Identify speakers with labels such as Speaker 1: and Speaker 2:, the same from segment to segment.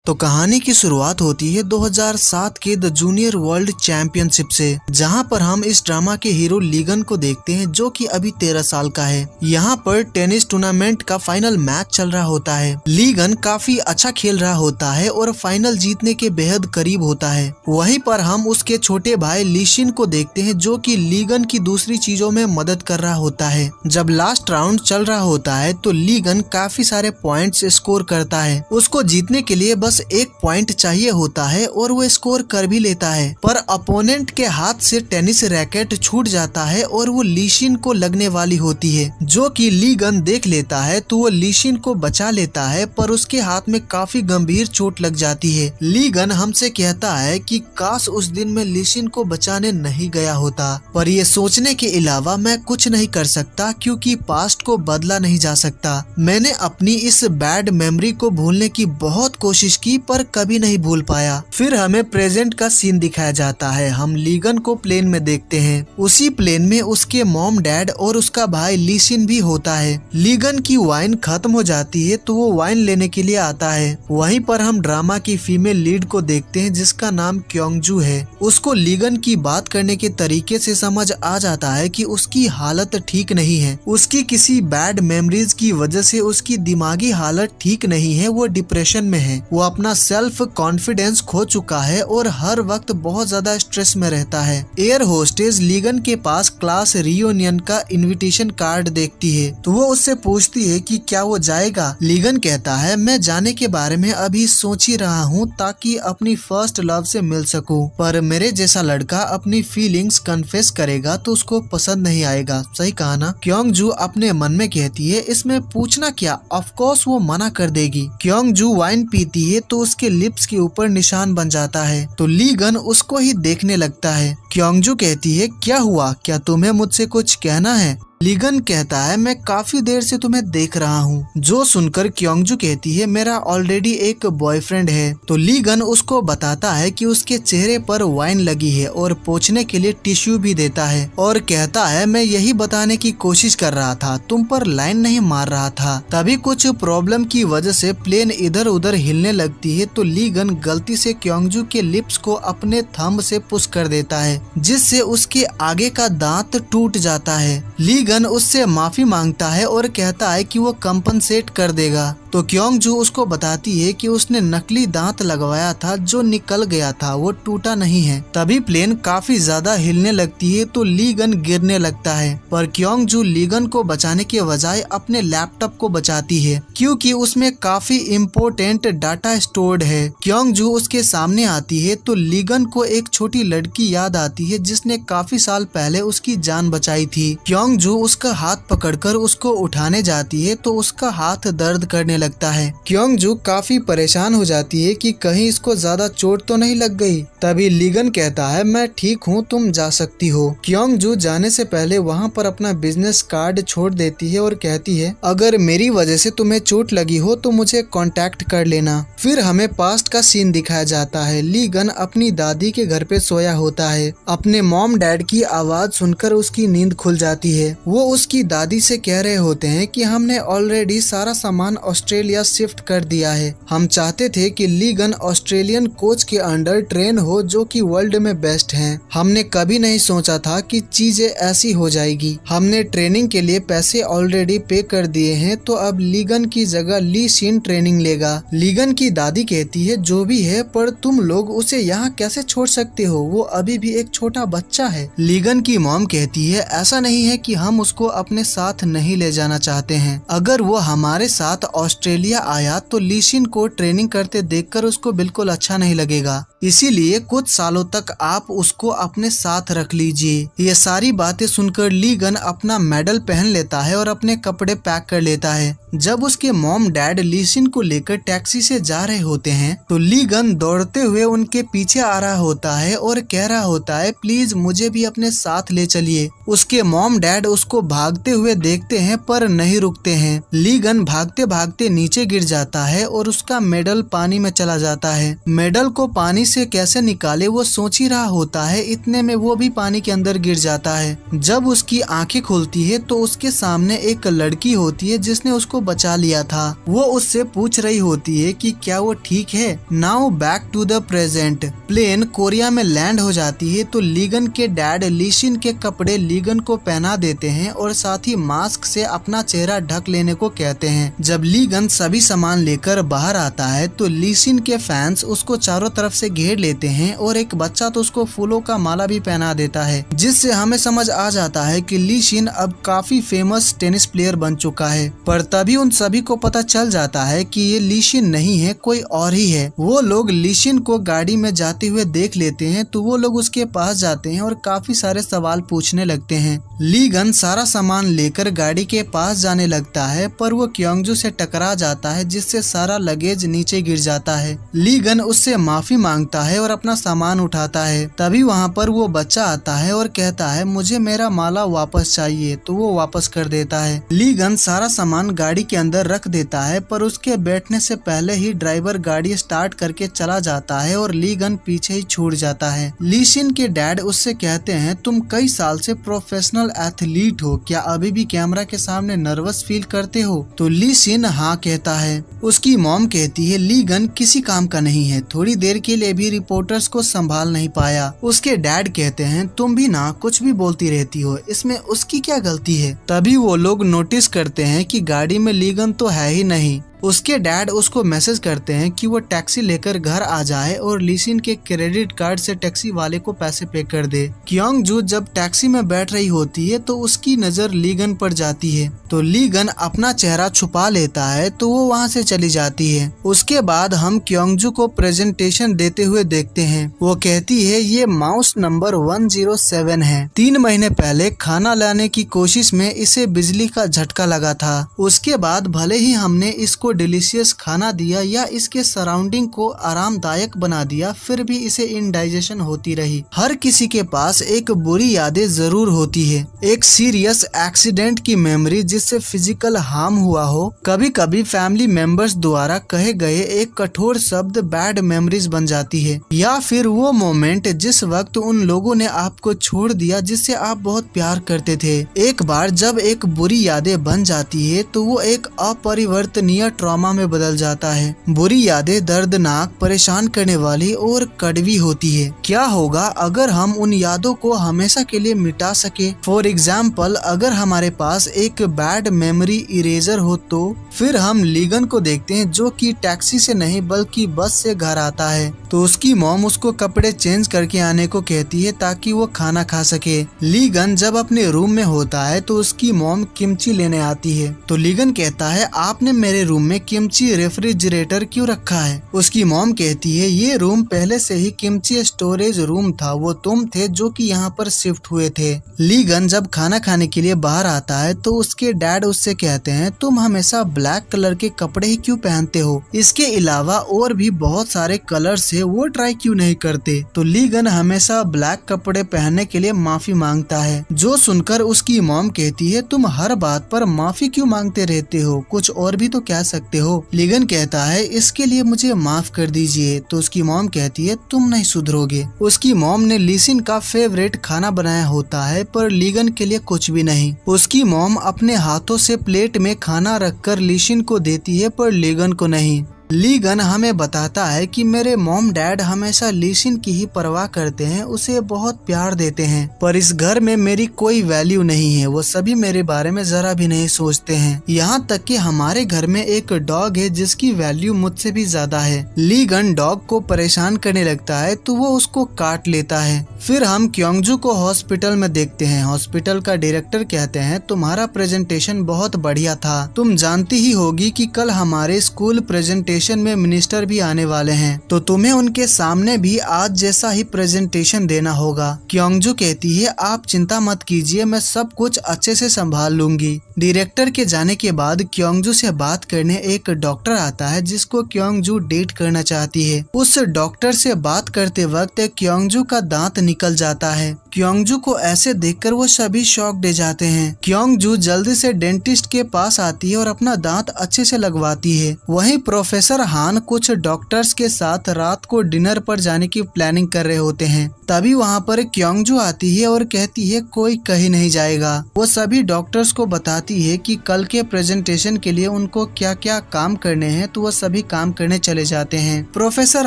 Speaker 1: तो कहानी की शुरुआत होती है 2007 के द जूनियर वर्ल्ड चैंपियनशिप से, जहां पर हम इस ड्रामा के हीरो लीगन को देखते हैं जो कि अभी 13 साल का है। यहां पर टेनिस टूर्नामेंट का फाइनल मैच चल रहा होता है। लीगन काफी अच्छा खेल रहा होता है और फाइनल जीतने के बेहद करीब होता है। वहीं पर हम उसके छोटे भाई लीशिन को देखते हैं जो कि लीगन की दूसरी चीजों में मदद कर रहा होता है। जब लास्ट राउंड चल रहा होता है तो लीगन काफी सारे पॉइंट्स स्कोर करता है। उसको जीतने के लिए बस एक पॉइंट चाहिए होता है और वो स्कोर कर भी लेता है, पर अपोनेंट के हाथ से टेनिस रैकेट छूट जाता है और वो लीशिन को लगने वाली होती है, जो कि लीगन देख लेता है तो वो लीशिन को बचा लेता है, पर उसके हाथ में काफी गंभीर चोट लग जाती है। लीगन हमसे कहता है कि काश उस दिन मैं लीशिन को बचाने नहीं गया होता, पर ये सोचने के अलावा मैं कुछ नहीं कर सकता क्योंकि पास्ट को बदला नहीं जा सकता। मैंने अपनी इस बैड मेमोरी को भूलने की बहुत कोशिश की पर कभी नहीं भूल पाया। फिर हमें प्रेजेंट का सीन दिखाया जाता है। हम लीगन को प्लेन में देखते हैं। उसी प्लेन में उसके मॉम डैड और उसका भाई लीशिन भी होता है। लीगन की वाइन खत्म हो जाती है तो वो वाइन लेने के लिए आता है। वहीं पर हम ड्रामा की फीमेल लीड को देखते हैं जिसका नाम क्योंगजू है। उसको लीगन की बात करने के तरीके से समझ आ जाता है कि उसकी हालत ठीक नहीं है। उसकी किसी बैड मेमोरीज की वजह से उसकी दिमागी हालत ठीक नहीं है, वो डिप्रेशन में है। वो अपना सेल्फ कॉन्फिडेंस खो चुका है और हर वक्त बहुत ज्यादा स्ट्रेस में रहता है। एयर होस्टेस लीगन के पास क्लास रियूनियन का इनविटेशन कार्ड देखती है तो वो उससे पूछती है कि क्या वो जाएगा। लीगन कहता है मैं जाने के बारे में अभी सोच ही रहा हूँ ताकि अपनी फर्स्ट लव से मिल सकूं, पर मेरे जैसा लड़का अपनी फीलिंग्स कन्फेस करेगा तो उसको पसंद नहीं आएगा। सही कहा ना। क्योंगजू अपने मन में कहती है इसमें पूछना क्या, ऑफ कोर्स वो मना कर देगी। क्योंगजू वाइन पीती है तो उसके लिप्स के ऊपर निशान बन जाता है तो लीगन उसको ही देखने लगता है। क्योंगजू कहती है क्या हुआ, क्या तुम्हें मुझसे कुछ कहना है। लीगन कहता है मैं काफी देर से तुम्हें देख रहा हूँ। जो सुनकर क्योंगजू कहती है मेरा ऑलरेडी एक बॉयफ्रेंड है। तो लीगन उसको बताता है कि उसके चेहरे पर वाइन लगी है और पोंछने के लिए टिश्यू भी देता है और कहता है मैं यही बताने की कोशिश कर रहा था, तुम पर लाइन नहीं मार रहा था। तभी कुछ प्रॉब्लम की वजह से प्लेन इधर उधर हिलने लगती है तो लीगन गलती से क्योंगजू के लिप्स को अपने थंब से पुश कर देता है जिससे उसके आगे का दांत टूट जाता है। लीगन उससे माफी मांगता है और कहता है कि वो कंपनसेट कर देगा। तो क्योंगजू उसको बताती है कि उसने नकली दांत लगवाया था जो निकल गया था, वो टूटा नहीं है। तभी प्लेन काफी ज्यादा हिलने लगती है तो लीगन गिरने लगता है, पर क्योंगजू लीगन को बचाने के बजाय अपने लैपटॉप को बचाती है क्योंकि उसमें काफी इम्पोर्टेंट डाटा स्टोर्ड है। क्योंगजू उसके सामने आती है तो लीगन को एक छोटी लड़की याद आती है जिसने काफी साल पहले उसकी जान बचाई थी। क्योंगजू उसका हाथ पकड़कर उसको उठाने जाती है तो उसका हाथ दर्द करने लगता है। क्योंगजू काफी परेशान हो जाती है कि कहीं इसको ज्यादा चोट तो नहीं लग गई। तभी लीगन कहता है मैं ठीक हूँ, तुम जा सकती हो। क्योंगजू जाने से पहले वहाँ पर अपना बिजनेस कार्ड छोड़ देती है और कहती है अगर मेरी वजह से तुम्हें चोट लगी हो तो मुझे कांटेक्ट कर लेना। फिर हमें पास्ट का सीन दिखाया जाता है। लीगन अपनी दादी के घर पे सोया होता है। अपने मॉम डैड की आवाज सुनकर उसकी नींद खुल जाती है। वो उसकी दादी से कह रहे होते हैं कि हमने ऑलरेडी सारा सामान ऑस्ट्रेलिया शिफ्ट कर दिया है। हम चाहते थे कि लीगन ऑस्ट्रेलियन कोच के अंडर ट्रेन हो जो कि वर्ल्ड में बेस्ट हैं। हमने कभी नहीं सोचा था कि चीजें ऐसी हो जाएगी। हमने ट्रेनिंग के लिए पैसे ऑलरेडी पे कर दिए हैं तो अब लीगन की जगह लीशिन ट्रेनिंग लेगा। लीगन की दादी कहती है जो भी है पर तुम लोग उसे यहाँ कैसे छोड़ सकते हो, वो अभी भी एक छोटा बच्चा है। लीगन की मॉम कहती है ऐसा नहीं है कि हम उसको अपने साथ नहीं ले जाना चाहते हैं। अगर वो हमारे साथ ऑस्ट्रेलिया आया तो लीशिन को ट्रेनिंग करते देखकर उसको बिल्कुल अच्छा नहीं लगेगा, इसीलिए कुछ सालों तक आप उसको अपने साथ रख लीजिए। ये सारी बातें सुनकर लीगन अपना मेडल पहन लेता है और अपने कपड़े पैक कर लेता है। जब उसके मॉम डैड लीशिन को लेकर टैक्सी से जा रहे होते हैं तो लीगन दौड़ते हुए उनके पीछे आ रहा होता है और कह रहा होता है प्लीज मुझे भी अपने साथ ले चलिए। उसके मॉम डैड उसको भागते हुए देखते हैं पर नहीं रुकते हैं। लीगन भागते भागते नीचे गिर जाता है और उसका मेडल पानी में चला जाता है। मेडल को पानी से कैसे निकाले वो सोच ही रहा होता है, इतने में वो भी पानी के अंदर गिर जाता है। जब उसकी आंखें खुलती है तो उसके सामने एक लड़की होती है जिसने उसको बचा लिया था। वो उससे पूछ रही होती है कि क्या वो ठीक है। Now back to the present. Plane Korea में लैंड हो जाती है तो लीगन के डैड लीशिन के कपड़े लीगन को पहना देते हैं और साथ ही मास्क से अपना चेहरा ढक लेने को कहते हैं। जब लीगन सभी सामान लेकर बाहर आता है तो लीशिन के फैंस उसको चारों तरफ से घेर लेते हैं और एक बच्चा तो उसको फूलों का माला भी पहना देता है, जिससे हमें समझ आ जाता है कि लीशिन अब काफी फेमस टेनिस प्लेयर बन चुका है। पर तभी उन सभी को पता चल जाता है कि ये लीशिन नहीं है, कोई और ही है। वो लोग लीशिन को गाड़ी में जाते हुए देख लेते हैं तो वो लोग उसके पास जाते हैं और काफी सारे सवाल पूछने लगते हैं। लीगन सारा सामान लेकर गाड़ी के पास जाने लगता है पर वो क्योंगजू से टकरा जाता है, जिससे सारा लगेज नीचे गिर जाता है। लीगन उससे माफी मांगता है और अपना सामान उठाता है। तभी वहाँ पर वो बच्चा आता है और कहता है मुझे मेरा माला वापस चाहिए, तो वो वापस कर देता है। लीगन सारा सामान गाड़ी के अंदर रख देता है पर उसके बैठने से पहले ही ड्राइवर गाड़ी स्टार्ट करके चला जाता है और लीगन पीछे ही छूट जाता है। लीशिन के डैड उससे कहते हैं तुम कई साल से प्रोफेशनल एथलीट हो, क्या अभी भी कैमरा के सामने नर्वस फील करते हो? तो लीशिन हाँ कहता है। उसकी मॉम कहती है लीगन किसी काम का नहीं है, थोड़ी देर के लिए भी रिपोर्टर्स को संभाल नहीं पाया। उसके डैड कहते हैं तुम भी ना कुछ भी बोलती रहती हो, इसमें उसकी क्या गलती है? तभी वो लोग नोटिस करते हैं कि गाड़ी में लीगन तो है ही नहीं। उसके डैड उसको मैसेज करते हैं कि वो टैक्सी लेकर घर आ जाए और लीशिन के क्रेडिट कार्ड से टैक्सी वाले को पैसे पे कर दे। क्योंगजू जब टैक्सी में बैठ रही होती है तो उसकी नजर लीगन पर जाती है, तो लीगन अपना चेहरा छुपा लेता है तो वो वहाँ से चली जाती है। उसके बाद हम क्योंगजू को प्रेजेंटेशन देते हुए देखते हैं। वो कहती है ये माउस नंबर 107 है। 3 महीने पहले खाना लाने की कोशिश में इसे बिजली का झटका लगा था। उसके बाद भले ही हमने इसको डिलीशियस खाना दिया या इसके सराउंडिंग को आरामदायक बना दिया, फिर भी इसे इंडाइजेशन होती रही। हर किसी के पास एक बुरी यादें जरूर होती है, एक सीरियस एक्सीडेंट की मेमोरी जिससे फिजिकल हार्म हुआ हो, कभी कभी फैमिली मेंबर्स द्वारा कहे गए एक कठोर शब्द बैड मेमोरीज बन जाती है, या फिर वो मोमेंट जिस वक्त उन लोगों ने आपको छोड़ दिया जिससे आप बहुत प्यार करते थे। एक बार जब एक बुरी यादें बन जाती है तो वो एक अपरिवर्तनीय ट्रॉमा में बदल जाता है। बुरी यादें दर्दनाक, परेशान करने वाली और कड़वी होती है। क्या होगा अगर हम उन यादों को हमेशा के लिए मिटा सके? फॉर एग्जाम्पल, अगर हमारे पास एक बैड मेमोरी इरेजर हो तो फिर हम लीगन को देखते हैं जो कि टैक्सी से नहीं बल्कि बस से घर आता है, तो उसकी मॉम उसको कपड़े चेंज करके आने को कहती है ताकि वो खाना खा सके। लीगन जब अपने रूम में होता है तो उसकी मॉम किमची लेने आती है, तो लीगन कहता है आपने मेरे रूम में किमची रेफ्रिजरेटर क्यों रखा है? उसकी मॉम कहती है ये रूम पहले से ही किमची स्टोरेज रूम था, वो तुम थे जो कि यहाँ पर शिफ्ट हुए थे। लीगन जब खाना खाने के लिए बाहर आता है तो उसके डैड उससे कहते हैं तुम हमेशा ब्लैक कलर के कपड़े ही क्यों पहनते हो, इसके अलावा और भी बहुत सारे कलर्स है, वो ट्राई क्यों नहीं करते? तो लीगन हमेशा ब्लैक कपड़े पहनने के लिए माफी मांगता है, जो सुनकर उसकी मॉम कहती है तुम हर बात पर माफी क्यों मांगते रहते हो, कुछ और भी तो कह सकते हो। लीगन कहता है इसके लिए मुझे माफ कर दीजिए, तो उसकी मॉम कहती है तुम नहीं सुधरोगे। उसकी मॉम ने लीशिन का फेवरेट खाना बनाया होता है पर लीगन के लिए कुछ भी नहीं। उसकी मॉम अपने हाथों से प्लेट में खाना रखकर लीशिन को देती है पर लीगन को नहीं। लीगन हमें बताता है कि मेरे मॉम डैड हमेशा लीशिन की ही परवाह करते हैं, उसे बहुत प्यार देते हैं, पर इस घर में मेरी कोई वैल्यू नहीं है, वो सभी मेरे बारे में जरा भी नहीं सोचते हैं। यहाँ तक कि हमारे घर में एक डॉग है जिसकी वैल्यू मुझसे भी ज्यादा है। लीगन डॉग को परेशान करने लगता है तो वो उसको काट लेता है। फिर हम क्योंगजू को हॉस्पिटल में देखते हैं। हॉस्पिटल का डायरेक्टर कहते हैं तुम्हारा प्रेजेंटेशन बहुत बढ़िया था, तुम जानती ही होगी कि कल हमारे स्कूल प्रेजेंटेशन में मिनिस्टर भी आने वाले हैं, तो तुम्हें उनके सामने भी आज जैसा ही प्रेजेंटेशन देना होगा। क्योंगजू कहती है आप चिंता मत कीजिए, मैं सब कुछ अच्छे से संभाल लूंगी। डायरेक्टर के जाने के बाद क्योंगजू से बात करने एक डॉक्टर आता है जिसको क्योंगजू डेट करना चाहती है। उस डॉक्टर से बात करते वक्त क्योंगजू का दांत निकल जाता है। क्योंगजू को ऐसे देखकर वो सभी शॉक्ड हो जाते हैं। क्योंगजू जल्दी से डेंटिस्ट के पास आती है और अपना दांत अच्छे से लगवाती है। वहीं प्रोफेसर हान कुछ डॉक्टर्स के साथ रात को डिनर पर जाने की प्लानिंग कर रहे होते हैं। तभी वहाँ पर क्योंगजू आती है और कहती है कोई कहीं नहीं जाएगा। वो सभी डॉक्टर्स को बताती है कि कल के प्रेजेंटेशन के लिए उनको क्या क्या काम करने हैं, तो वो सभी काम करने चले जाते हैं। प्रोफेसर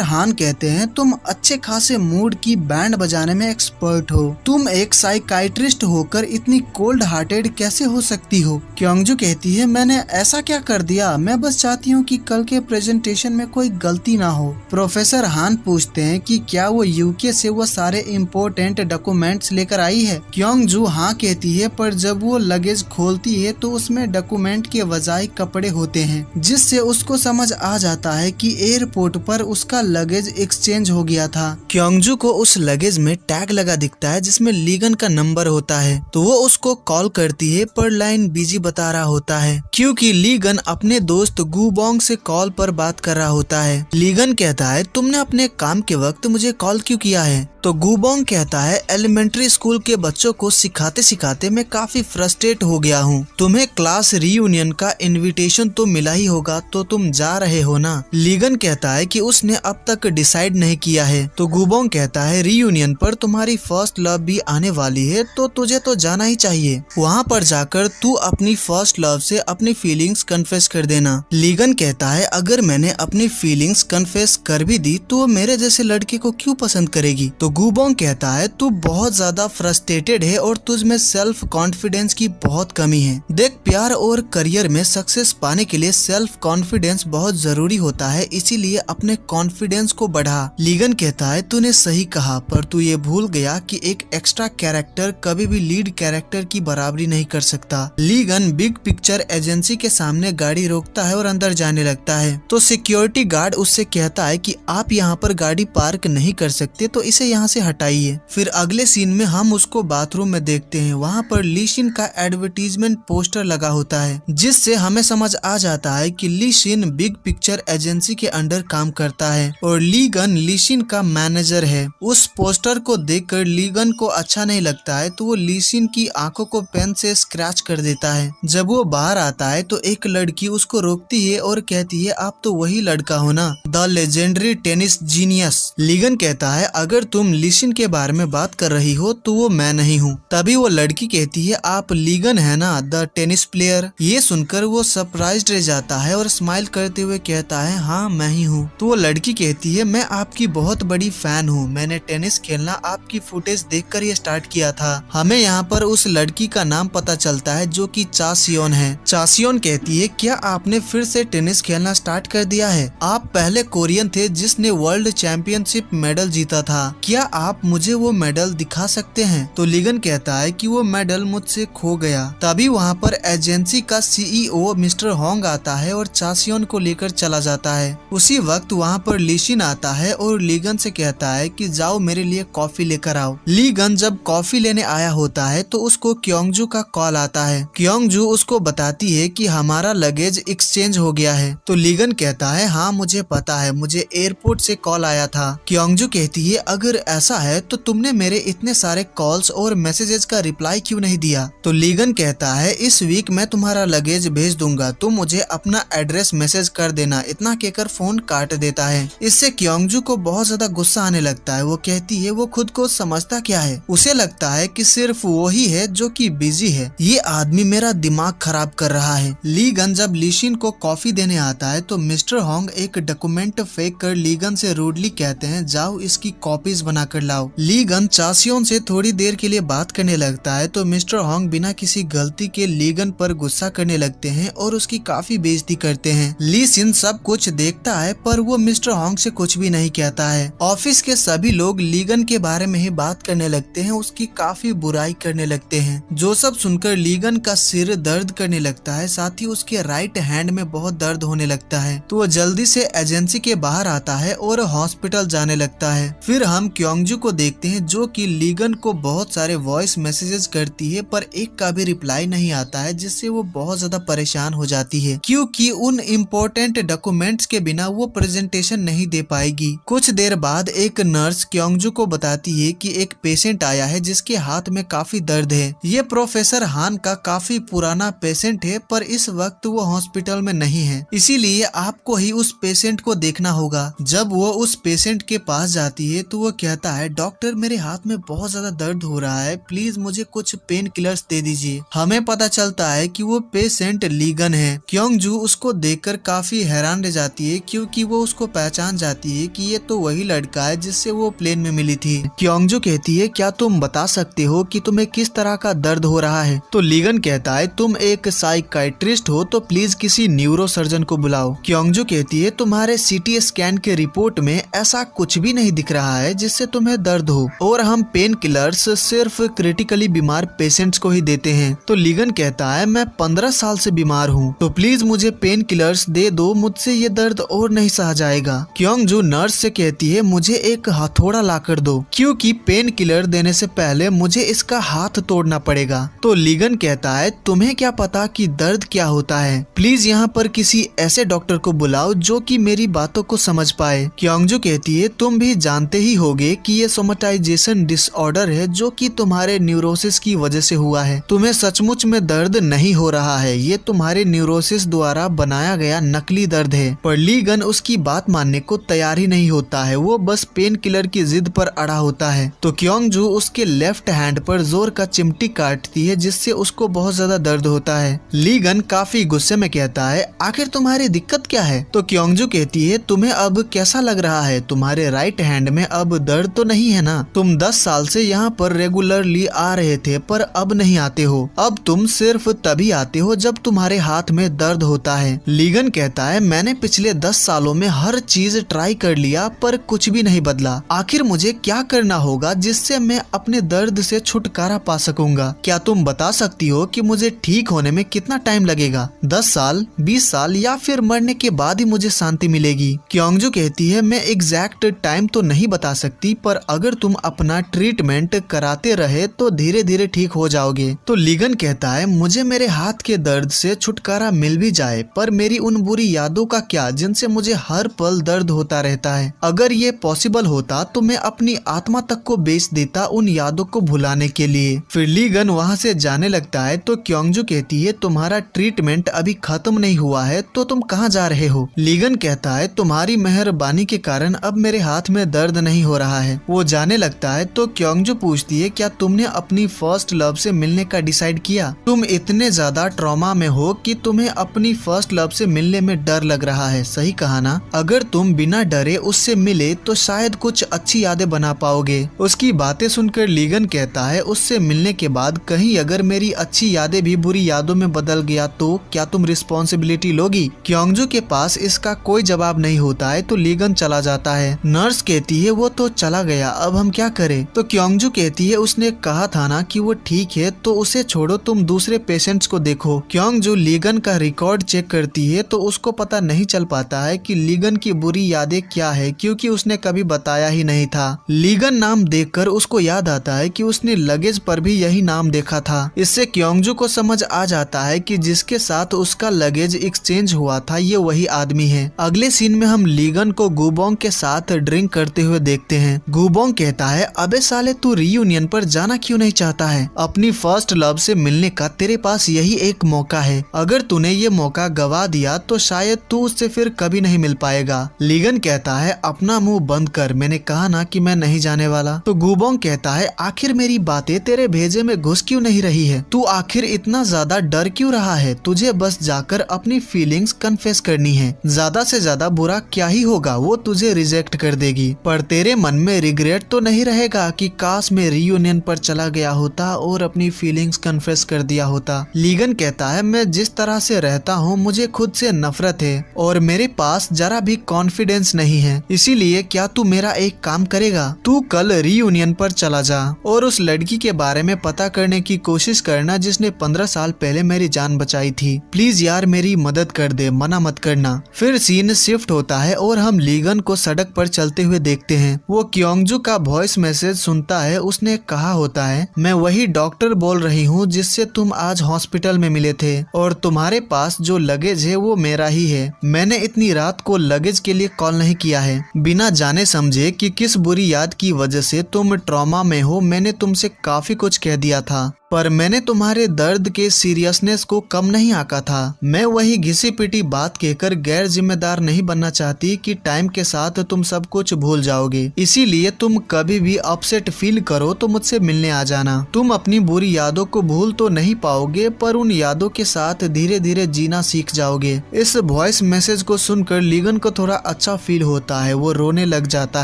Speaker 1: हान कहते हैं तुम अच्छे खासे मूड की बैंड बजाने में एक्सपर्ट हो, तुम एक साइकाइट्रिस्ट होकर इतनी कोल्ड हार्टेड कैसे हो सकती हो। क्योंगजू कहती है मैंने ऐसा क्या कर दिया, मैं बस चाहती हूँ कि कल के प्रेजेंटेशन में कोई गलती ना हो। प्रोफेसर हान पूछते हैं कि क्या वो यूके से वो सारे इम्पोर्टेंट डॉक्यूमेंट्स लेकर आई है। क्योंगजू हाँ कहती है, पर जब वो लगेज खोलती है तो उसमें डॉक्यूमेंट के बजाय कपड़े होते हैं, जिससे उसको समझ आ जाता है कि एयरपोर्ट पर उसका लगेज एक्सचेंज हो गया था। क्योंगजू को उस लगेज में टैग लगा दिखता है जिसमें लीगन का नंबर होता है, तो वो उसको कॉल करती है पर लाइन बिजी बता रहा होता है क्योंकि लीगन अपने दोस्त गुबोंग से कॉल पर बात कर रहा होता है। लीगन कहता है तुमने अपने काम के वक्त मुझे कॉल क्यों किया है। तो गुबोंग कहता है एलिमेंट्री स्कूल के बच्चों को सिखाते सिखाते मैं काफी फ्रस्ट्रेट हो गया हूँ। तुम्हें क्लास रीयूनियन का इनविटेशन तो मिला ही होगा, तो तुम जा रहे हो ना। लीगन कहता है कि उसने अब तक डिसाइड नहीं किया है। तो गुबोंग कहता है रीयूनियन पर तुम्हारी फर्स्ट लव भी आने वाली है, तो तुझे तो जाना ही चाहिए। वहाँ पर जाकर तू अपनी फर्स्ट लव से अपनी फीलिंग्स कन्फेस कर देना। लीगन कहता है अगर मैंने अपनी फीलिंग्स कन्फेस कर भी दी तो वो मेरे जैसे लड़के को क्यों पसंद करेगी। तो गुबोंग कहता है तू बहुत ज्यादा फ्रस्ट्रेटेड है और तुझ में सेल्फ कॉन्फिडेंस की बहुत कमी है। देख, प्यार और करियर में सक्सेस पाने के लिए सेल्फ कॉन्फिडेंस बहुत जरूरी होता है, इसीलिए अपने कॉन्फिडेंस को बढ़ा। लीगन कहता है तूने सही कहा, पर तू ये भूल गया कि एक एक्स्ट्रा कैरेक्टर कभी भी लीड कैरेक्टर की बराबरी नहीं कर सकता। लीगन बिग पिक्चर एजेंसी के सामने गाड़ी रोकता है और अंदर जाने लगता है। तो सिक्योरिटी गार्ड उससे कहता है कि आप यहाँ पर गाड़ी पार्क नहीं कर सकते, तो इसे यहाँ से हटाइए। फिर अगले सीन में हम उसको बाथरूम में देखते हैं। वहाँ पर लीशिन का एडवर्टीजमेंट पोस्टर लगा होता है, जिससे हमें समझ आ जाता है कि लीशिन बिग पिक्चर एजेंसी के अंडर काम करता है और लीगन लीशिन का मैनेजर है। उस पोस्टर को देखकर लीगन को अच्छा नहीं लगता है, तो वो लीशिन की आंखों को पेन से स्क्रैच कर देता है। जब वो बाहर आता है तो एक लड़की उसको रोकती है और कहती है आप तो वही लड़का हो ना, the legendary tennis genius. Ligand कहता है अगर तुम लीशिन के बारे में बात कर रही हो तो वो मैं नहीं हूँ। तभी वो लड़की कहती है आप लीगन है ना, द टेनिस प्लेयर। ये सुनकर वो सरप्राइज्ड रह जाता है और स्माइल करते हुए कहता है हाँ मैं ही हूँ। तो वो लड़की कहती है मैं आपकी बहुत बड़ी फैन हूँ, मैंने टेनिस खेलना आपकी फुटेज देखकर ये स्टार्ट किया था। हमें यहाँ पर उस लड़की का नाम पता चलता है जो कि चासियोन है। चासियोन कहती है क्या आपने फिर से टेनिस खेलना स्टार्ट कर दिया है, आप पहले कोरियन थे जिसने वर्ल्ड चैंपियनशिप मेडल जीता था, क्या आप मुझे वो मेडल दिखा सकते हैं। तो लीगन कहता है कि वो मेडल मुझसे खो गया। तभी वहाँ पर एजेंसी का सीईओ मिस्टर होंग आता है और चासियोन को लेकर चला जाता है। उसी वक्त वहाँ पर लीशिन आता है और लीगन से कहता है कि जाओ मेरे लिए कॉफी लेकर आओ। लीगन जब कॉफी लेने आया होता है तो उसको क्योंगजू का कॉल आता है। क्योंगजू उसको बताती है कि हमारा लगेज एक्सचेंज हो गया है। तो लीगन कहता है हाँ मुझे पता है, मुझे एयरपोर्ट से कॉल आया था। क्योंगजू कहती है अगर ऐसा है तो तुमने मेरे इतने सारे कॉल्स और मैसेजेस का रिप्लाई क्यों नहीं दिया। तो लीगन कहता है इस वीक मैं तुम्हारा लगेज भेज दूंगा, तुम मुझे अपना एड्रेस मैसेज कर देना। इतना कहकर फोन काट देता है। इससे क्योंगजू को बहुत ज्यादा गुस्सा आने लगता है। वो कहती है वो खुद को समझता क्या है, उसे लगता है कि सिर्फ वो ही है जो कि बिजी है, ये आदमी मेरा दिमाग खराब कर रहा है। लीगन जब लीशिन को कॉफी देने आता है तो मिस्टर होंग एक डॉक्यूमेंट फेंक कर लीगन से रूडली कहते हैं जाओ इसकी कॉपीज बना कर लाओ। लीगन चासियोन से थोड़ी देर के लिए बात करने लगता है तो मिस्टर होंग बिना किसी गलती के लीगन पर गुस्सा करने लगते हैं और उसकी काफी बेइज्जती करते हैं। लीशिन सब कुछ देखता है पर वो मिस्टर होंग से कुछ भी नहीं कहता है। ऑफिस के सभी लोग लीगन के बारे में ही बात करने लगते हैं, उसकी काफी बुराई करने लगते हैं। जो सब सुनकर लीगन का सिर दर्द करने लगता है, साथ ही उसके राइट हैंड में बहुत दर्द होने लगता है। तो वो जल्दी से एजेंसी के बाहर आता है और हॉस्पिटल जाने लगता है। फिर हम क्योंगजू को देखते हैं जो कि लीगन को बहुत सारे वॉइस मैसेजेस करती है पर एक का भी रिप्लाई नहीं आता है, जिससे वो बहुत ज्यादा परेशान हो जाती है क्योंकि उन इम्पोर्टेंट डॉक्यूमेंट्स के बिना वो प्रेजेंटेशन नहीं दे पाएगी। कुछ देर बाद एक नर्स क्योंगजू को बताती है कि एक पेशेंट आया है जिसके हाथ में काफी दर्द है। ये प्रोफेसर हान का काफी पुराना पेशेंट है, पर इस वक्त वो हॉस्पिटल में नहीं है, इसीलिए आपको ही उस पेशेंट को देखना होगा। जब वो उस पेशेंट के पास जाती है तो वो कहता है, डॉक्टर मेरे हाथ में बहुत ज्यादा दर्द हो रहा है, प्लीज मुझे कुछ पेन किलर्स दे दीजिए। हमें पता चलता है कि वो पेशेंट लीगन है। क्योंगजू उसको देखकर काफी हैरान रह जाती है, क्योंकि वो उसको पहचान जाती है कि ये तो वही लड़का है जिससे वो प्लेन में मिली थी। क्योंगजू कहती है, क्या तुम बता सकते हो कि तुम्हें किस तरह का दर्द हो रहा है? तो लीगन कहता है, तुम एक साइकाइट्रिस्ट हो तो प्लीज किसी न्यूरो सर्जन को बुलाओ। क्योंगजू कहती है, तुम्हारे सीटी स्कैन के रिपोर्ट में ऐसा कुछ भी नहीं दिख रहा है जिससे तुम्हें दर्द हो, और हम पेन किलर्स सिर्फ क्रिटिकली बीमार पेशेंट्स को ही देते हैं। तो लीगन कहता है, मैं 15 साल से बीमार हूँ, तो प्लीज मुझे पेन किलर्स दे दो, मुझसे ये दर्द और नहीं सहा जाएगा। क्योंगजू नर्स से कहती है, मुझे एक हथौड़ा ला कर दो, क्योंकि पेन किलर देने से पहले मुझे इसका हाथ तोड़ना पड़ेगा। तो लीगन कहता है, तुम्हें क्या पता कि दर्द क्या होता है? प्लीज यहाँ पर किसी ऐसे डॉक्टर को बुलाओ जो कि मेरी बातों को समझ पाए। क्योंगजू कहती है, तुम भी जानते ही होगे कि ये सोमेटाइजेशन डिसऑर्डर है जो कि तुम्हारे न्यूरोसिस की वजह से हुआ है। तुम्हें सचमुच में दर्द नहीं हो रहा है, ये तुम्हारे न्यूरोसिस द्वारा बनाया गया नकली दर्द है। पर लीगन उसकी बात मानने को तैयार ही नहीं होता है, वो बस पेन किलर की जिद पर अड़ा होता है। तो क्योंगजू उसके लेफ्ट हैंड पर जोर का चिमटी काटती है, जिससे उसको बहुत ज्यादा दर्द होता है। लीगन काफी गुस्से में कहता है, आखिर तुम्हारी दिक्कत क्या है? तो क्योंगजू कहती है, तुम्हें अब कैसा लग रहा है? तुम्हारे राइट हैंड में अब दर्द तो नहीं है ना? तुम 10 साल से यहाँ पर रेगुलरली आ रहे थे, पर अब नहीं आते हो। अब तुम सिर्फ तभी आते हो जब तुम्हारे हाथ में दर्द होता है। लीगन कहता है, मैंने पिछले 10 सालों में हर चीज ट्राई कर लिया, पर कुछ भी नहीं बदला। आखिर मुझे क्या करना होगा जिससे मैं अपने दर्द से छुटकारा पा सकूंगा? क्या तुम बता सकती हो कि मुझे ठीक होने में कितना टाइम लगेगा? 10 साल, 20 साल, या फिर मरने के बाद ही मुझे शांति मिलेगी? क्योंगजू कहती है, मैं एग्जैक्ट टाइम तो नहीं बता सकती, पर अगर तुम अपना ट्रीटमेंट कराते रहे तो धीरे धीरे ठीक हो जाओगे। तो लीगन कहता है, मुझे मेरे हाथ के दर्द से छुटकारा मिल भी जाए, पर मेरी उन बुरी यादों का क्या जिनसे मुझे हर पल दर्द होता रहता है? अगर ये पॉसिबल होता तो मैं अपनी आत्मा तक को बेच देता उन यादों को भुलाने के लिए। फिर लीगन वहाँ से जाने लगता है। तो क्योंगजू कहती है, तुम्हारा ट्रीटमेंट अभी खत्म नहीं हुआ है, तो तुम कहाँ जा रहे हो? लीगन कहता है, तुम्हारी मेहरबानी के कारण अब मेरे हाथ में दर्द नहीं हो रहा है। वो जाने लगता है। तो क्योंगजू पूछती है, क्या तुमने अपनी फर्स्ट लव से मिलने का डिसाइड किया? तुम इतने ज्यादा ट्रॉमा में हो कि तुम्हें अपनी फर्स्ट लव से मिलने में डर लग रहा है, सही कहा ना? अगर तुम बिना डरे उससे मिले तो शायद कुछ अच्छी यादें बना पाओगे। उसकी बातें सुनकर लीगन कहता है, उससे मिलने के बाद कहीं अगर मेरी अच्छी यादें भी बुरी यादों में बदल गया तो क्या तुम रिस्पॉन्सिबिलिटी लोगी? क्योंगजू के पास इसका कोई जवाब नहीं होता है। तो लीगन चला जाता है। नर्स कहती है, वो तो चला गया, अब हम क्या करें? तो क्योंगजू कहती है, उसने कहा था ना कि वो ठीक है, तो उसे छोड़ो, तुम दूसरे पेशेंट्स को देखो। क्योंगजू लीगन का रिकॉर्ड चेक करती है तो उसको पता नहीं चल पाता है कि लीगन की बुरी यादें क्या है, क्योंकि उसने कभी बताया ही नहीं था। लीगन नाम देखकर उसको याद आता है कि उसने लगेज पर भी यही नाम देखा था। इससे क्योंगजू को समझ आ जाता है कि जिसके साथ उसका लगेज एक्सचेंज हुआ था ये वही आदमी है। अगले सीन में हम लीगन को गुबोंग के साथ ड्रिंक करते हुए देखते हैं। गुबोंग कहता है, अबे साले तू रीयूनियन पर जाना क्यों नहीं चाहता है? अपनी फर्स्ट लव से मिलने का तेरे पास यही एक मौका है। अगर तूने ये मौका गवा दिया तो शायद तू उससे फिर कभी नहीं मिल पाएगा। लीगन कहता है, अपना मुंह बंद कर, मैंने कहा ना कि मैं नहीं जाने वाला। तो गुबोंग कहता है, आखिर मेरी बातें तेरे भेजे में घुस क्यों नहीं रही है? तू आखिर इतना ज्यादा डर क्यों रहा है? तुझे बस जाकर अपनी फीलिंग्स कन्फेस करनी है। ज्यादा से ज्यादा बुरा क्या ही होगा, वो तुझे रिजेक्ट कर देगी, पर तेरे मन में रिग्रेट तो नहीं रहेगा कि काश मैं रीयूनियन पर चला गया होता और अपनी फीलिंग्स कन्फेस कर दिया होता। लीगन कहता है, मैं जिस तरह से रहता हूँ मुझे खुद से नफरत है और मेरे पास जरा भी कॉन्फिडेंस नहीं है, इसीलिए क्या तू मेरा एक काम करेगा? तू कल रीयूनियन पर चला जा और उस लड़की के बारे में पता करने की कोशिश करना जिसने 15 साल पहले मेरी जान बचाई थी। प्लीज यार मेरी मदद कर दे, मना मत करना। फिर सीन शिफ्ट होता है और हम लीगन को सड़क पर चलते हुए देखते हैं। वो क्योंगजू का वॉइस मैसेज सुनता है। उसने कहा होता है, मैं वही डॉक्टर बोल रही हूँ जिससे तुम आज हॉस्पिटल में मिले थे और तुम्हारे पास जो लगेज है वो मेरा ही है। मैंने इतनी रात को लगेज के लिए कॉल नहीं किया है। बिना जाने समझे कि किस बुरी याद की वजह से तुम ट्रॉमा में हो, मैंने तुमसे काफी कुछ कह दिया था, पर मैंने तुम्हारे दर्द के सीरियसनेस को कम नहीं आंका था। मैं वही घिसी पिटी बात कहकर गैर जिम्मेदार नहीं बनना चाहती कि टाइम के साथ तुम सब कुछ भूल जाओगे। इसीलिए तुम कभी भी अपसेट फील करो तो मुझसे मिलने आ जाना। तुम अपनी बुरी यादों को भूल तो नहीं पाओगे, पर उन यादों के साथ धीरे धीरे जीना सीख जाओगे। इस वॉइस मैसेज को सुनकर लीगन को थोड़ा अच्छा फील होता है, वो रोने लग जाता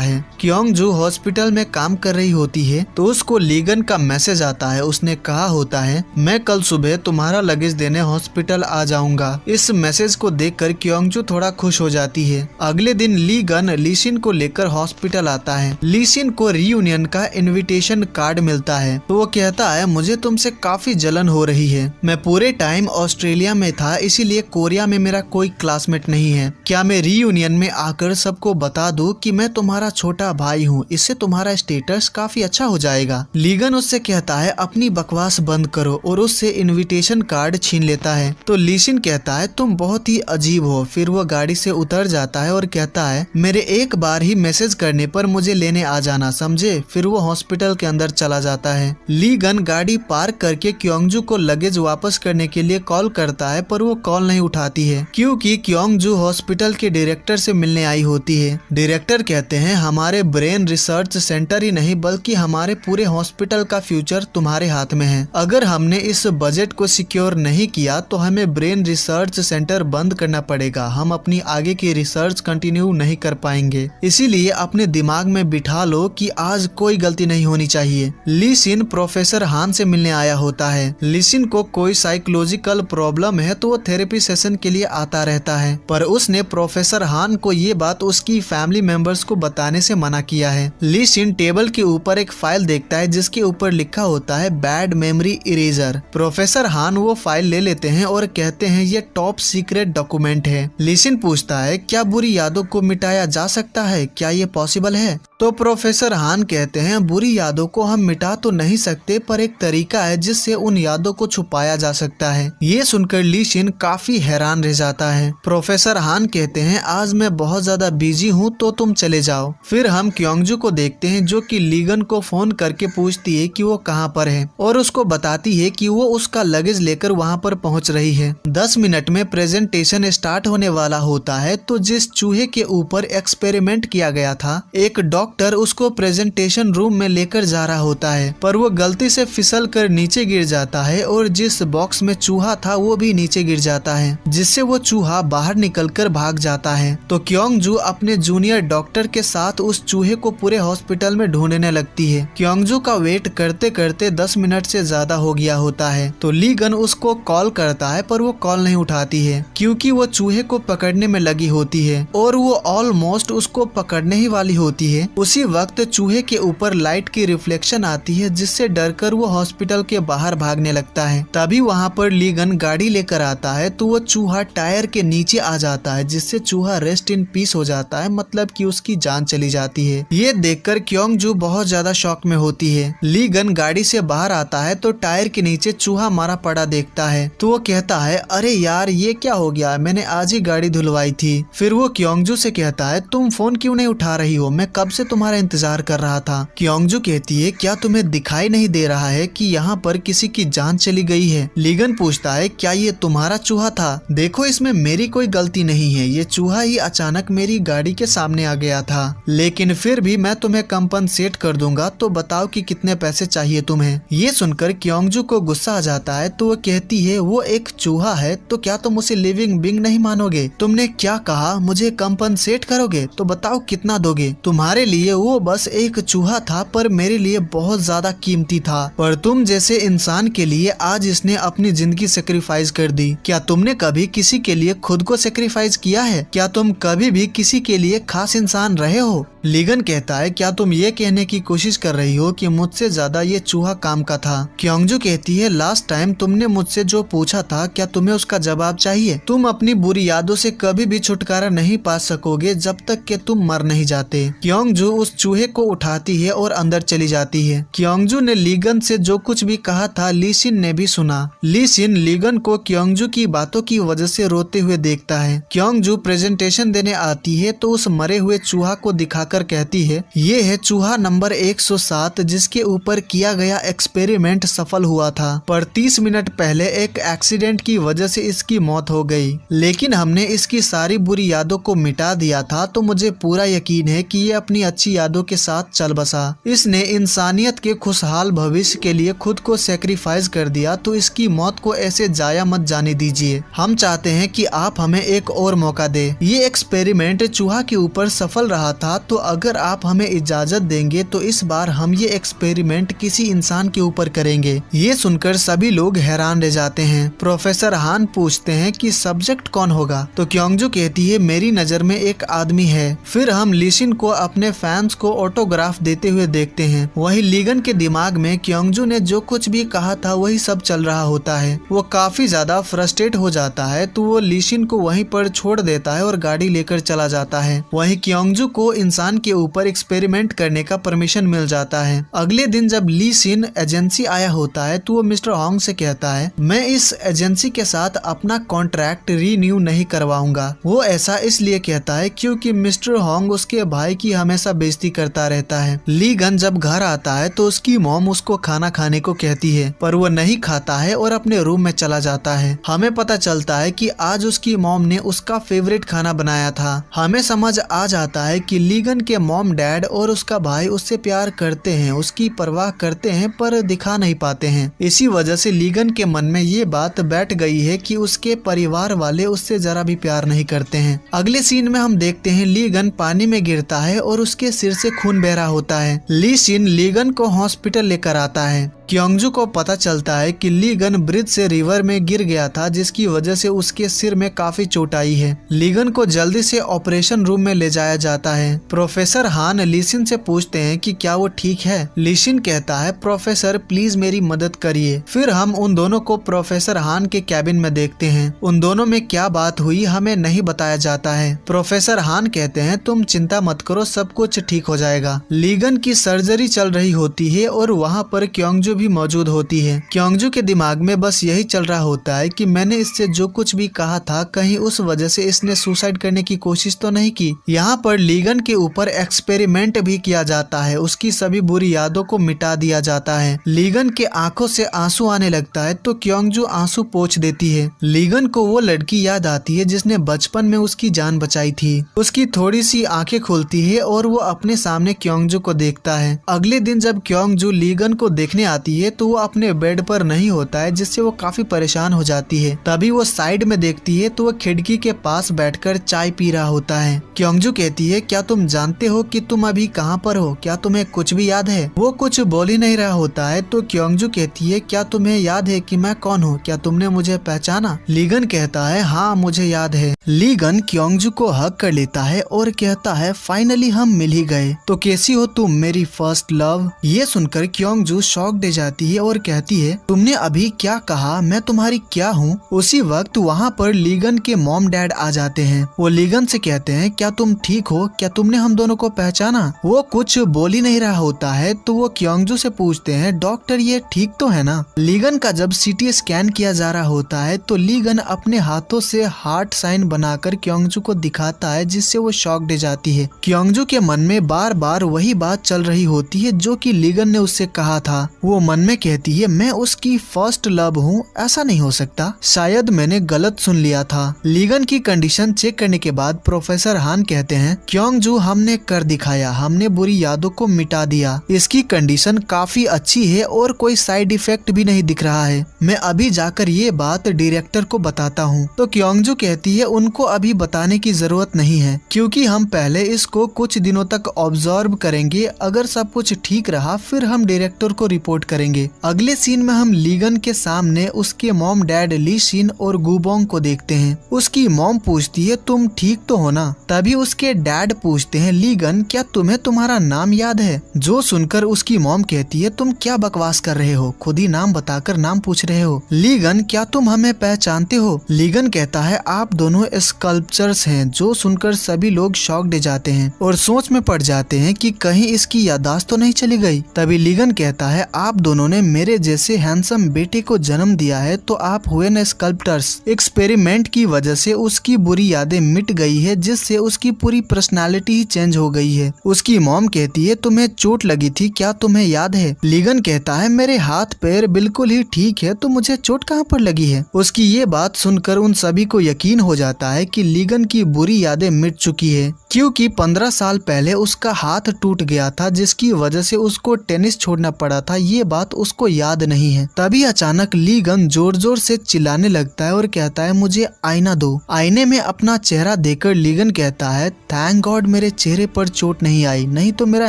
Speaker 1: है। क्योंग जू हॉस्पिटल में काम कर रही होती है तो उसको लीगन का मैसेज आता है। उसने कहा होता है, मैं कल सुबह तुम्हारा लगेज देने हॉस्पिटल आ जाऊंगा। इस मैसेज को देखकर क्योंगजू थोड़ा खुश हो जाती है। अगले दिन लीगन लीशिन को लेकर हॉस्पिटल आता है। लीशिन को रीयूनियन का इनविटेशन कार्ड मिलता है तो वो कहता है, मुझे तुमसे काफी जलन हो रही है। मैं पूरे टाइम ऑस्ट्रेलिया में था, इसीलिए कोरिया में मेरा कोई क्लासमेट नहीं है। क्या मैं रीयूनियन में आकर सबको बता दूं कि मैं तुम्हारा छोटा भाई हूँ? इससे तुम्हारा स्टेटस काफी अच्छा हो जाएगा। लीगन उससे कहता है, अपनी बकवास बंद करो, और उससे इनविटेशन कार्ड छीन लेता है। तो लीशिन कहता है, तुम बहुत ही अजीब हो। फिर वो गाड़ी से उतर जाता है और कहता है, मेरे एक बार ही मैसेज करने पर मुझे लेने आ जाना, समझे? फिर वो हॉस्पिटल के अंदर चला जाता है। लीगन गाड़ी पार्क करके क्योंगजू को लगेज वापस करने के लिए कॉल करता है, पर वो कॉल नहीं उठाती है क्योंकि क्योंगजू हॉस्पिटल के डायरेक्टर से मिलने आई होती है। डायरेक्टर कहते हैं, हमारे ब्रेन रिसर्च सेंटर ही नहीं बल्कि हमारे पूरे हॉस्पिटल का फ्यूचर तुम्हारे हाथ में है। अगर हमने इस बजट को सिक्योर नहीं किया तो हमें ब्रेन रिसर्च सेंटर बंद करना पड़ेगा। हम अपनी आगे की रिसर्च कंटिन्यू नहीं कर पाएंगे। इसीलिए अपने दिमाग में बिठा लो कि आज कोई गलती नहीं होनी चाहिए। लीशिन प्रोफेसर हान से मिलने आया होता है। लीशिन को कोई साइकोलॉजिकल प्रॉब्लम है तो वो थेरेपी सेशन के लिए आता रहता है, पर उसने प्रोफेसर हान को ये बात उसकी फैमिली मेंबर्स को बताने से मना किया है। लीशिन टेबल के ऊपर एक फाइल देखता है जिसके ऊपर लिखा होता है बैड मेमोरी इरेजर। प्रोफेसर हान वो फाइल ले लेते हैं और कहते हैं, ये टॉप सीक्रेट डॉक्यूमेंट है। लीशिन पूछता है, क्या बुरी यादों को मिटाया जा सकता है? क्या ये पॉसिबल है? तो प्रोफेसर हान कहते हैं, बुरी यादों को हम मिटा तो नहीं सकते, पर एक तरीका है जिससे उन यादों को छुपाया जा सकता है। ये सुनकर लीशिन काफी हैरान रह जाता है। प्रोफेसर हान कहते हैं, आज मैं बहुत ज्यादा बिजी हूँ तो तुम चले जाओ। फिर हम क्योंगजू को देखते हैं जो कि लीगन को फोन करके पूछती है कि वो कहाँ पर है और उसको बताती है कि वो उसका लगेज लेकर वहाँ पर पहुँच रही है। 10 मिनट में प्रेजेंटेशन स्टार्ट होने वाला होता है तो जिस चूहे के ऊपर एक्सपेरिमेंट किया गया था, एक डॉक्टर उसको प्रेजेंटेशन रूम में लेकर जा रहा होता है, पर वो गलती से फिसल कर नीचे गिर जाता है और जिस बॉक्स में चूहा था वो भी नीचे गिर जाता है, जिससे वो चूहा बाहर निकलकर भाग जाता है। तो क्योंगजू अपने जूनियर डॉक्टर के साथ उस चूहे को पूरे हॉस्पिटल में ढूंढने लगती है। क्योंगजू का वेट करते करते 10 मिनट से ज्यादा हो गया होता है तो लीगन उसको कॉल करता है, पर वो कॉल नहीं उठाती है क्योंकि वो चूहे को पकड़ने में लगी होती है और वो ऑलमोस्ट उसको पकड़ने ही वाली होती है। उसी वक्त चूहे के ऊपर लाइट की रिफ्लेक्शन आती है जिससे डरकर वो हॉस्पिटल के बाहर भागने लगता है। तभी वहाँ पर लीगन गाड़ी लेकर आता है तो वो चूहा टायर के नीचे आ जाता है, जिससे चूहा रेस्ट इन पीस हो जाता है, मतलब कि उसकी जान चली जाती है। ये देखकर क्योंगजू बहुत ज्यादा शॉक में होती है। लीगन गाड़ी से बाहर आता है तो टायर के नीचे चूहा मारा पड़ा देखता है तो वो कहता है, अरे यार ये क्या हो गया, मैंने आज ही गाड़ी धुलवाई थी। फिर वो क्योंगजू से कहता है, तुम फोन क्यों नहीं उठा रही हो? मैं कब से तुम्हारा इंतजार कर रहा था। क्योंगजू कहती है, क्या तुम्हें दिखाई नहीं दे रहा है कि यहाँ पर किसी की जान चली गई है? लीगन पूछता है, क्या ये तुम्हारा चूहा था? देखो इसमें मेरी कोई गलती नहीं है, ये चूहा ही अचानक मेरी गाड़ी के सामने आ गया था, लेकिन फिर भी मैं तुम्हें कंपनसेट कर दूंगा, तो बताओ कि कितने पैसे चाहिए तुम्हें। ये सुनकर क्योंगजू को गुस्सा आ जाता है तो वो कहती है, वो एक चूहा है तो क्या तुम उसे लिविंग बीइंग नहीं मानोगे? तुमने क्या कहा, मुझे कंपनसेट करोगे? तो बताओ कितना दोगे? तुम्हारे लिए वो बस एक चूहा था पर मेरे लिए बहुत ज्यादा कीमती था, पर तुम जैसे इंसान के लिए आज इसने अपनी जिंदगी सेक्रीफाइस कर दी। क्या तुमने कभी किसी के लिए खुद को सेक्रीफाइस किया है? क्या तुम कभी भी किसी के लिए खास इंसान रहे हो? लीगन कहता है, क्या तुम ये कहने की कोशिश कर रही हो कि मुझसे ज्यादा ये चूहा काम का था? क्योंगजू कहती है लास्ट टाइम तुमने मुझसे जो पूछा था क्या तुम्हें उसका जवाब चाहिए? तुम अपनी बुरी यादों से कभी भी छुटकारा नहीं पा सकोगे जब तक कि तुम मर नहीं जाते। क्योंगजू उस चूहे को उठाती है और अंदर चली जाती है। क्योंगजू ने लीगन से जो कुछ भी कहा था ली शिन ने भी सुना। ली शिन लीगन को क्योंगजू की बातों की वजह से रोते हुए देखता है। क्योंगजू प्रेजेंटेशन देने आती है तो उस मरे हुए चूहा को दिखाकर कहती है ये है चूहा नंबर 107 जिसके ऊपर किया गया एक्सपेरिमेंट सफल हुआ था, पर 30 मिनट पहले एक एक्सीडेंट की वजह से इसकी मौत हो गई, लेकिन हमने इसकी सारी बुरी यादों को मिटा दिया था तो मुझे पूरा यकीन है कि ये अपनी अच्छी यादों के साथ चल बसा। इसने इंसानियत के खुशहाल भविष्य के लिए खुद को सेक्रीफाइस कर दिया, तो इसकी मौत को ऐसे जाया मत जाने दीजिए। हम चाहते हैं कि आप हमें एक और मौका दे। ये एक्सपेरिमेंट चूहा के ऊपर सफल रहा था, तो अगर आप हमें इजाजत देंगे तो इस बार हम ये एक्सपेरिमेंट किसी इंसान के ऊपर करेंगे। ये सुनकर सभी लोग हैरान रह जाते हैं। प्रोफेसर हान पूछते हैं कि सब्जेक्ट कौन होगा, तो क्योंगजू कहती है मेरी नजर में एक आदमी है। फिर हम ली शिन को अपने फैंस को ऑटोग्राफ देते हुए देखते हैं। वही लीगन के दिमाग में क्योंगजू ने जो कुछ भी कहा था वही सब चल रहा होता है। वो काफी ज्यादा फ्रस्ट्रेट हो जाता है, तो वो ली शिन को वहीं पर छोड़ देता है और गाड़ी लेकर चला जाता है। वहीं क्योंगजू को इंसान के ऊपर एक्सपेरिमेंट करने का परमिशन मिल जाता है। अगले दिन जब ली शिन एजेंसी आया होता है तो वो मिस्टर होंग से कहता है मैं इस एजेंसी के साथ अपना कॉन्ट्रैक्ट रीन्यू नहीं करवाऊंगा। वो ऐसा इसलिए कहता है क्योंकि मिस्टर होंग उसके भाई की हमेशा बेइज्जती करता रहता है। लीगन जब घर आता है तो उसकी मॉम उसको खाना खाने को कहती है, पर वो नहीं खाता है और अपने रूम में चला जाता है। हमें पता चलता है कि आज उसकी मॉम ने उसका फेवरेट खाना बनाया था। हमें समझ आ जाता है कि लीगन के मॉम डैड और उसका भाई उससे प्यार करते हैं, उसकी परवाह करते हैं, पर दिखा नहीं पाते हैं। इसी वजह से लीगन के मन में ये बात बैठ गई है कि उसके परिवार वाले उससे जरा भी प्यार नहीं करते हैं। अगले सीन में हम देखते हैं लीगन पानी में गिरता है और उसके सिर से खून बह रहा होता है। ली शिन लीगन को हॉस्पिटल लेकर आता है। क्योंगजू को पता चलता है कि लीगन ब्रिज से रिवर में गिर गया था, जिसकी वजह से उसके सिर में काफी चोट आई है। लीगन को जल्दी से ऑपरेशन रूम में ले जाया जाता है। प्रोफेसर हान ली शिन से पूछते हैं कि क्या वो ठीक है। ली शिन कहता है प्रोफेसर प्लीज मेरी मदद करिए। फिर हम उन दोनों को प्रोफेसर हान के कैबिन में देखते हैं। उन दोनों में क्या बात हुई हमें नहीं बताया जाता है। प्रोफेसर हान कहते हैं तुम चिंता मत करो, सब कुछ ठीक हो जाएगा। लीगन की सर्जरी चल रही होती है और वहाँ पर क्योंगजू भी मौजूद होती है। क्योंगजू के दिमाग में बस यही चल रहा होता है कि मैंने इससे जो कुछ भी कहा था कहीं उस वजह से इसने सुसाइड करने की कोशिश तो नहीं की। यहाँ पर लीगन के ऊपर एक्सपेरिमेंट भी किया जाता है, उसकी सभी बुरी यादों को मिटा दिया जाता है। लीगन के आंखों से आंसू आने लगता है तो क्योंगजू आंसू पोंछ देती है। लीगन को वो लड़की याद आती है जिसने बचपन में उसकी जान बचाई थी। उसकी थोड़ी सी आंखें खुलती है और वो अपने सामने क्योंगजू को देखता है। अगले दिन जब क्योंगजू लीगन को देखने आती है तो वो अपने बेड पर नहीं होता है, जिससे वो काफी परेशान हो जाती है। तभी वो साइड में देखती है तो वो खिड़की के पास बैठकर चाय पी रहा होता है। क्योंगजू कहती है क्या तुम जानते हो कि तुम अभी कहाँ पर हो, क्या तुम्हें कुछ भी याद है? वो कुछ बोल ही नहीं रहा होता है तो क्योंगजू कहती है क्या तुम्हें याद है कि मैं कौन हूँ, क्या तुमने मुझे पहचाना? लीगन कहता है हाँ मुझे याद है। लीगन क्योंगजू को हक कर लेता है और कहता है फाइनली हम मिल ही गए, तो कैसी हो तुम मेरी फर्स्ट लव? ये सुनकर क्योंगजू शॉक्ड हो जाती है और कहती है तुमने अभी क्या कहा, मैं तुम्हारी क्या हूँ? उसी वक्त वहाँ पर लीगन के मॉम डैड आ जाते हैं। वो लीगन से कहते हैं क्या तुम ठीक हो, क्या तुमने हम दोनों को पहचाना? वो कुछ बोल ही नहीं रहा होता है तो वो क्योंगजू से पूछते हैं डॉक्टर ये ठीक तो है ना? लीगन का जब सीटी स्कैन किया जा रहा होता है तो लीगन अपने हाथों से हार्ट साइन बनाकर क्योंगजू को दिखाता है, जिससे वो शॉक्ड हो जाती है। क्योंगजू के मन में बार बार वही बात चल रही होती है जो कि लीगन ने उससे कहा था। वो मन में कहती है मैं उसकी फर्स्ट लव हूँ, ऐसा नहीं हो सकता, शायद मैंने गलत सुन लिया था। लीगन की कंडीशन चेक करने के बाद प्रोफेसर हान कहते हैं क्योंगजू हमने कर दिखाया, हमने बुरी यादों को मिटा दिया, इसकी कंडीशन काफी अच्छी है और कोई साइड इफेक्ट भी नहीं दिख रहा है। मैं अभी जाकर ये बात डायरेक्टर को बताता हूँ। तो क्योंगजू कहती है उनको अभी बताने की जरूरत नहीं है, क्योंकि हम पहले इसको कुछ दिनों तक ऑब्जर्व करेंगे, अगर सब कुछ ठीक रहा फिर हम डायरेक्टर को रिपोर्ट करेंगे। अगले सीन में हम लीगन के सामने उसके मॉम डैड ली शिन और गुबोंग को देखते हैं। उसकी मॉम पूछती है तुम ठीक तो हो ना? तभी उसके डैड पूछते हैं लीगन क्या तुम्हें तुम्हारा नाम याद है? जो सुनकर उसकी मॉम कहती है तुम क्या बकवास कर रहे हो, खुद ही नाम बताकर नाम पूछ रहे हो। लीगन क्या तुम हमें पहचानते हो? लीगन कहता है आप दोनों स्कल्पचर्स हैं। जो सुनकर सभी लोग शॉक्ड जाते हैं और सोच में पड़ जाते हैं कि कहीं इसकी याददाश्त तो नहीं चली गई। तभी लीगन कहता है आप दोनों ने मेरे जैसे हैंडसम बेटे को जन्म दिया है तो आप हुए न स्कल्पटर्स। एक्सपेरिमेंट की वजह से उसकी बुरी यादें मिट गई है जिससे उसकी पूरी पर्सनालिटी ही चेंज हो गई है। उसकी मॉम कहती है तुम्हें चोट लगी थी क्या तुम्हें याद है? लीगन कहता है मेरे हाथ पैर बिल्कुल ही ठीक है तो मुझे चोट कहाँ पर लगी है? उसकी ये बात सुनकर उन सभी को यकीन हो जाता है कि लीगन की बुरी यादें मिट चुकी है, क्योंकि 15 साल पहले उसका हाथ टूट गया था जिसकी वजह से उसको टेनिस छोड़ना पड़ा था। ये बात उसको याद नहीं है। तभी अचानक लीगन जोर जोर से चिल्लाने लगता है और कहता है मुझे आईना दो। आईने में अपना चेहरा देखकर लीगन कहता है थैंक गॉड मेरे चेहरे पर चोट नहीं आई, नहीं तो मेरा